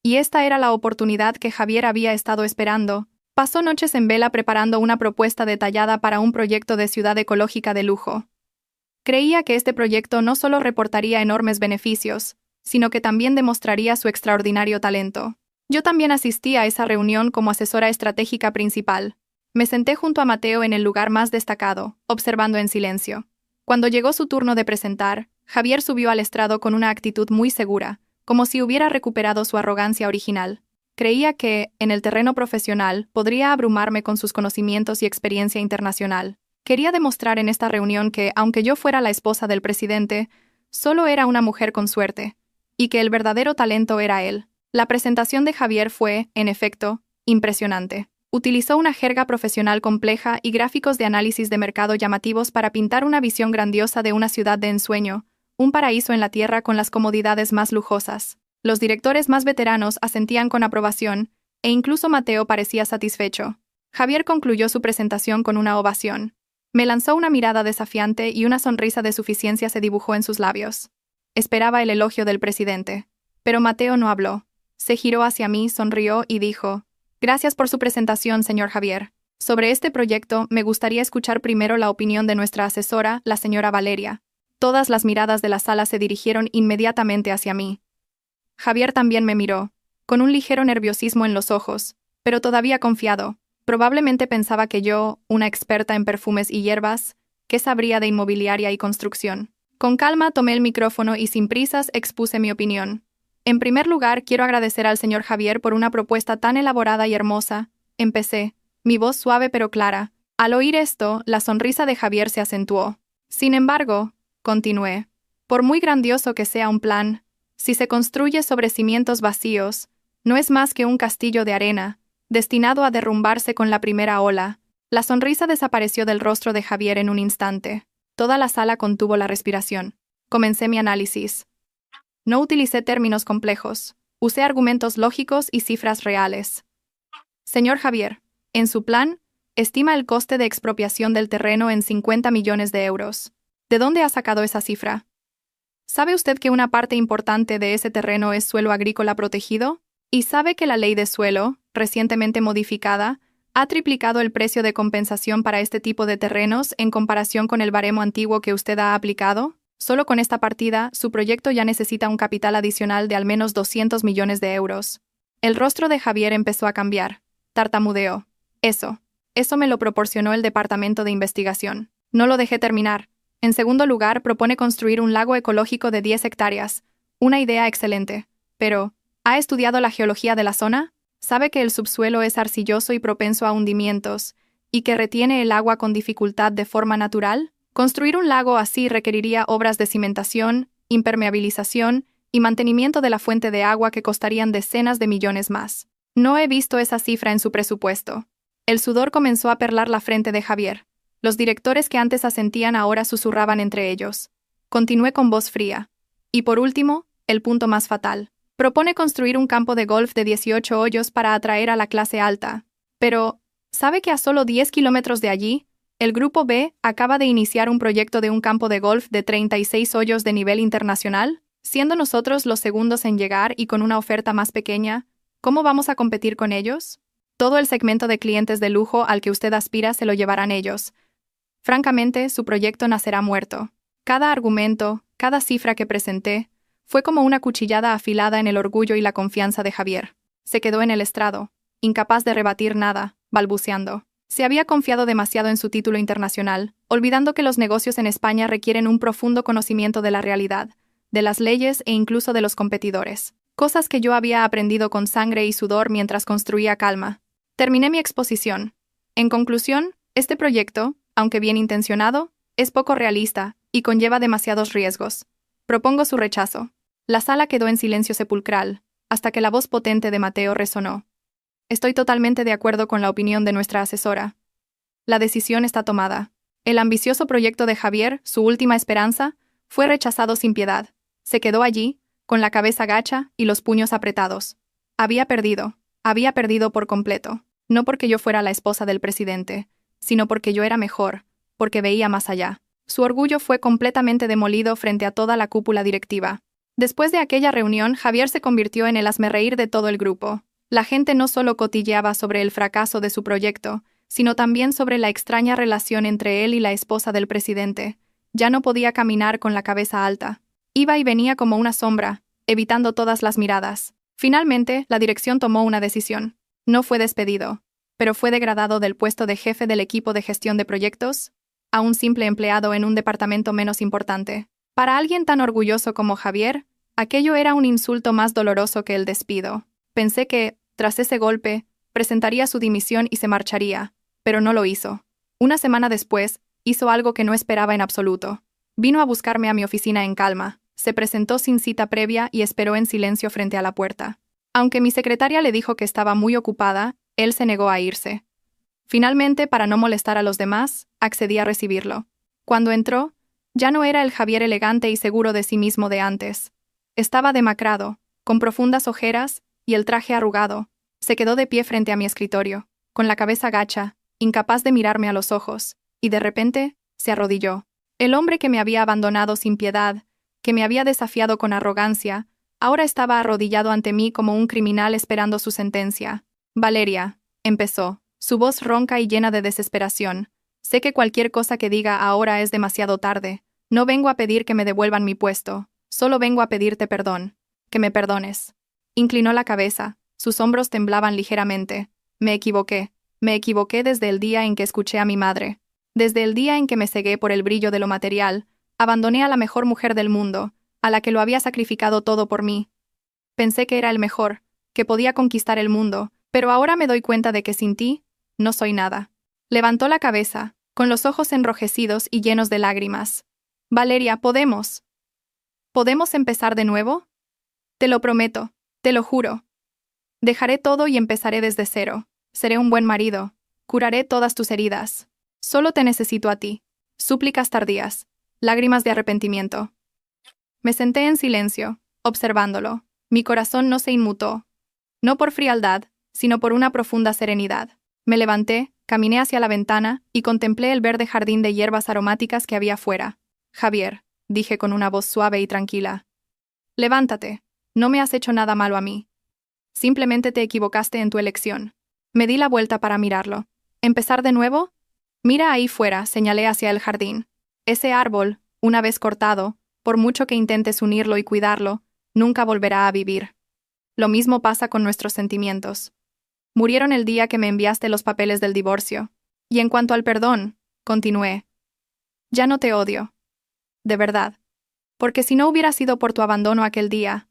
Y esta era la oportunidad que Javier había estado esperando. Pasó noches en vela preparando una propuesta detallada para un proyecto de ciudad ecológica de lujo. Creía que este proyecto no solo reportaría enormes beneficios, sino que también demostraría su extraordinario talento. Yo también asistí a esa reunión como asesora estratégica principal. Me senté junto a Mateo en el lugar más destacado, observando en silencio. Cuando llegó su turno de presentar, Javier subió al estrado con una actitud muy segura, como si hubiera recuperado su arrogancia original. Creía que, en el terreno profesional, podría abrumarme con sus conocimientos y experiencia internacional. Quería demostrar en esta reunión que, aunque yo fuera la esposa del presidente, solo era una mujer con suerte, y que el verdadero talento era él. La presentación de Javier fue, en efecto, impresionante. Utilizó una jerga profesional compleja y gráficos de análisis de mercado llamativos para pintar una visión grandiosa de una ciudad de ensueño, un paraíso en la tierra con las comodidades más lujosas. Los directores más veteranos asentían con aprobación, e incluso Mateo parecía satisfecho. Javier concluyó su presentación con una ovación. Me lanzó una mirada desafiante y una sonrisa de suficiencia se dibujó en sus labios. Esperaba el elogio del presidente. Pero Mateo no habló. Se giró hacia mí, sonrió y dijo: «Gracias por su presentación, señor Javier. Sobre este proyecto, me gustaría escuchar primero la opinión de nuestra asesora, la señora Valeria». Todas las miradas de la sala se dirigieron inmediatamente hacia mí. Javier también me miró, con un ligero nerviosismo en los ojos, pero todavía confiado. Probablemente pensaba que yo, una experta en perfumes y hierbas, ¿qué sabría de inmobiliaria y construcción? Con calma tomé el micrófono y sin prisas expuse mi opinión. En primer lugar, quiero agradecer al señor Javier por una propuesta tan elaborada y hermosa. Empecé, mi voz suave pero clara. Al oír esto, la sonrisa de Javier se acentuó. Sin embargo, continué, por muy grandioso que sea un plan, si se construye sobre cimientos vacíos, no es más que un castillo de arena, destinado a derrumbarse con la primera ola. La sonrisa desapareció del rostro de Javier en un instante. Toda la sala contuvo la respiración. Comencé mi análisis. No utilicé términos complejos. Usé argumentos lógicos y cifras reales. Señor Javier, en su plan, estima el coste de expropiación del terreno en 50 millones de euros. ¿De dónde ha sacado esa cifra? ¿Sabe usted que una parte importante de ese terreno es suelo agrícola protegido? ¿Y sabe que la ley de suelo, recientemente modificada, ha triplicado el precio de compensación para este tipo de terrenos en comparación con el baremo antiguo que usted ha aplicado? Solo con esta partida, su proyecto ya necesita un capital adicional de al menos 200 millones de euros. El rostro de Javier empezó a cambiar. Tartamudeó. Eso me lo proporcionó el Departamento de Investigación. No lo dejé terminar. En segundo lugar, propone construir un lago ecológico de 10 hectáreas. Una idea excelente. Pero, ¿ha estudiado la geología de la zona? ¿Sabe que el subsuelo es arcilloso y propenso a hundimientos, y que retiene el agua con dificultad de forma natural? Construir un lago así requeriría obras de cimentación, impermeabilización y mantenimiento de la fuente de agua que costarían decenas de millones más. No he visto esa cifra en su presupuesto. El sudor comenzó a perlar la frente de Javier. Los directores que antes asentían ahora susurraban entre ellos. Continué con voz fría. Y por último, el punto más fatal. Propone construir un campo de golf de 18 hoyos para atraer a la clase alta. Pero, ¿sabe que a solo 10 kilómetros de allí, el Grupo B acaba de iniciar un proyecto de un campo de golf de 36 hoyos de nivel internacional? Siendo nosotros los segundos en llegar y con una oferta más pequeña, ¿cómo vamos a competir con ellos? Todo el segmento de clientes de lujo al que usted aspira se lo llevarán ellos. Francamente, su proyecto nacerá muerto. Cada argumento, cada cifra que presenté, fue como una cuchillada afilada en el orgullo y la confianza de Javier. Se quedó en el estrado, incapaz de rebatir nada, balbuceando. Se había confiado demasiado en su título internacional, olvidando que los negocios en España requieren un profundo conocimiento de la realidad, de las leyes e incluso de los competidores. Cosas que yo había aprendido con sangre y sudor mientras construía calma. Terminé mi exposición. En conclusión, este proyecto, aunque bien intencionado, es poco realista y conlleva demasiados riesgos. Propongo su rechazo. La sala quedó en silencio sepulcral, hasta que la voz potente de Mateo resonó. Estoy totalmente de acuerdo con la opinión de nuestra asesora. La decisión está tomada. El ambicioso proyecto de Javier, su última esperanza, fue rechazado sin piedad. Se quedó allí, con la cabeza gacha y los puños apretados. Había perdido por completo. No porque yo fuera la esposa del presidente, sino porque yo era mejor, porque veía más allá. Su orgullo fue completamente demolido frente a toda la cúpula directiva. Después de aquella reunión, Javier se convirtió en el hazmerreír de todo el grupo. La gente no solo cotilleaba sobre el fracaso de su proyecto, sino también sobre la extraña relación entre él y la esposa del presidente. Ya no podía caminar con la cabeza alta. Iba y venía como una sombra, evitando todas las miradas. Finalmente, la dirección tomó una decisión. No fue despedido, pero fue degradado del puesto de jefe del equipo de gestión de proyectos a un simple empleado en un departamento menos importante. Para alguien tan orgulloso como Javier, aquello era un insulto más doloroso que el despido. Pensé que, tras ese golpe, presentaría su dimisión y se marcharía, pero no lo hizo. Una semana después, hizo algo que no esperaba en absoluto. Vino a buscarme a mi oficina en calma, se presentó sin cita previa y esperó en silencio frente a la puerta. Aunque mi secretaria le dijo que estaba muy ocupada, él se negó a irse. Finalmente, para no molestar a los demás, accedí a recibirlo. Cuando entró, ya no era el Javier elegante y seguro de sí mismo de antes. Estaba demacrado, con profundas ojeras y el traje arrugado. Se quedó de pie frente a mi escritorio, con la cabeza gacha, incapaz de mirarme a los ojos, y de repente, se arrodilló. El hombre que me había abandonado sin piedad, que me había desafiado con arrogancia, ahora estaba arrodillado ante mí como un criminal esperando su sentencia. Valeria, empezó, su voz ronca y llena de desesperación. Sé que cualquier cosa que diga ahora es demasiado tarde. No vengo a pedir que me devuelvan mi puesto, solo vengo a pedirte perdón. Que me perdones. Inclinó la cabeza, sus hombros temblaban ligeramente. Me equivoqué desde el día en que escuché a mi madre. Desde el día en que me cegué por el brillo de lo material, abandoné a la mejor mujer del mundo, a la que lo había sacrificado todo por mí. Pensé que era el mejor, que podía conquistar el mundo, pero ahora me doy cuenta de que sin ti, no soy nada. Levantó la cabeza, con los ojos enrojecidos y llenos de lágrimas. Valeria, ¿podemos empezar de nuevo? Te lo prometo, te lo juro. Dejaré todo y empezaré desde cero. Seré un buen marido. Curaré todas tus heridas. Solo te necesito a ti. Súplicas tardías. Lágrimas de arrepentimiento. Me senté en silencio, observándolo. Mi corazón no se inmutó. No por frialdad, sino por una profunda serenidad. Me levanté, caminé hacia la ventana y contemplé el verde jardín de hierbas aromáticas que había fuera. Javier, dije con una voz suave y tranquila. Levántate. No me has hecho nada malo a mí. Simplemente te equivocaste en tu elección. Me di la vuelta para mirarlo. ¿Empezar de nuevo? Mira ahí fuera, señalé hacia el jardín. Ese árbol, una vez cortado, por mucho que intentes unirlo y cuidarlo, nunca volverá a vivir. Lo mismo pasa con nuestros sentimientos. Murieron el día que me enviaste los papeles del divorcio. Y en cuanto al perdón, continué. Ya no te odio. De verdad. Porque si no hubiera sido por tu abandono aquel día,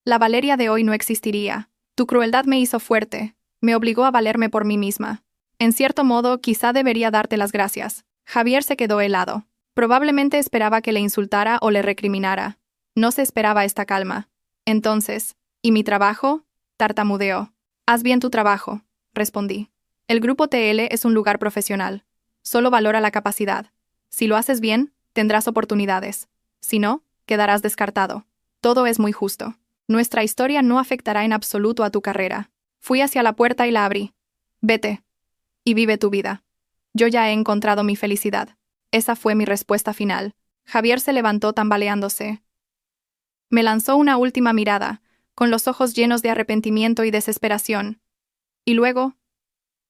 la Valeria de hoy no existiría. Tu crueldad me hizo fuerte, me obligó a valerme por mí misma. En cierto modo, quizá debería darte las gracias. Javier se quedó helado. Probablemente esperaba que le insultara o le recriminara. No se esperaba esta calma. Entonces, ¿y mi trabajo? Tartamudeó. Haz bien tu trabajo, respondí. El grupo TL es un lugar profesional. Solo valora la capacidad. Si lo haces bien, tendrás oportunidades. Si no, quedarás descartado. Todo es muy justo. Nuestra historia no afectará en absoluto a tu carrera. Fui hacia la puerta y la abrí. Vete. Y vive tu vida. Yo ya he encontrado mi felicidad. Esa fue mi respuesta final. Javier se levantó tambaleándose. Me lanzó una última mirada, con los ojos llenos de arrepentimiento y desesperación. Y luego,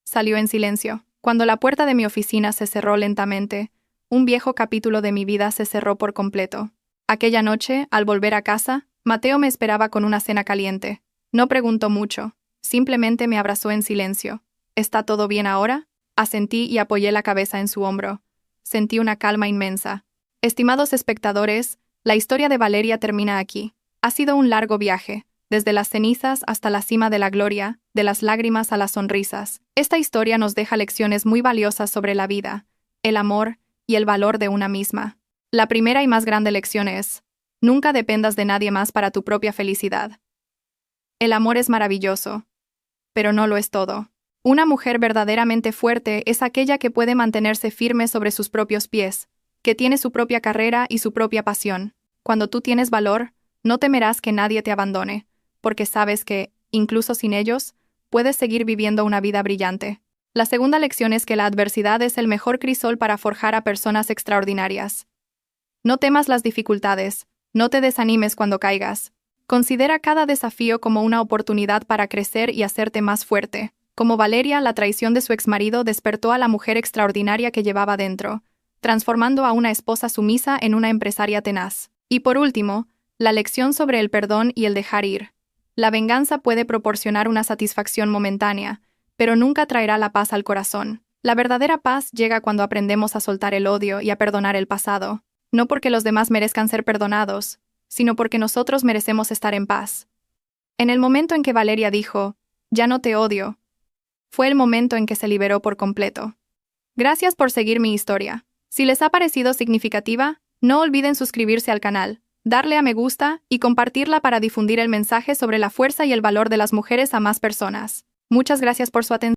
salió en silencio. Cuando la puerta de mi oficina se cerró lentamente, un viejo capítulo de mi vida se cerró por completo. Aquella noche, al volver a casa, Mateo me esperaba con una cena caliente. No preguntó mucho, simplemente me abrazó en silencio. ¿Está todo bien ahora? Asentí y apoyé la cabeza en su hombro. Sentí una calma inmensa. Estimados espectadores, la historia de Valeria termina aquí. Ha sido un largo viaje, desde las cenizas hasta la cima de la gloria, de las lágrimas a las sonrisas. Esta historia nos deja lecciones muy valiosas sobre la vida, el amor y el valor de una misma. La primera y más grande lección es: nunca dependas de nadie más para tu propia felicidad. El amor es maravilloso, pero no lo es todo. Una mujer verdaderamente fuerte es aquella que puede mantenerse firme sobre sus propios pies, que tiene su propia carrera y su propia pasión. Cuando tú tienes valor, no temerás que nadie te abandone, porque sabes que, incluso sin ellos, puedes seguir viviendo una vida brillante. La segunda lección es que la adversidad es el mejor crisol para forjar a personas extraordinarias. No temas las dificultades, no te desanimes cuando caigas. Considera cada desafío como una oportunidad para crecer y hacerte más fuerte. Como Valeria, la traición de su exmarido despertó a la mujer extraordinaria que llevaba dentro, transformando a una esposa sumisa en una empresaria tenaz. Y por último, la lección sobre el perdón y el dejar ir. La venganza puede proporcionar una satisfacción momentánea, pero nunca traerá la paz al corazón. La verdadera paz llega cuando aprendemos a soltar el odio y a perdonar el pasado. No porque los demás merezcan ser perdonados, sino porque nosotros merecemos estar en paz. En el momento en que Valeria dijo, «Ya no te odio», fue el momento en que se liberó por completo. Gracias por seguir mi historia. Si les ha parecido significativa, no olviden suscribirse al canal, darle a me gusta y compartirla para difundir el mensaje sobre la fuerza y el valor de las mujeres a más personas. Muchas gracias por su atención.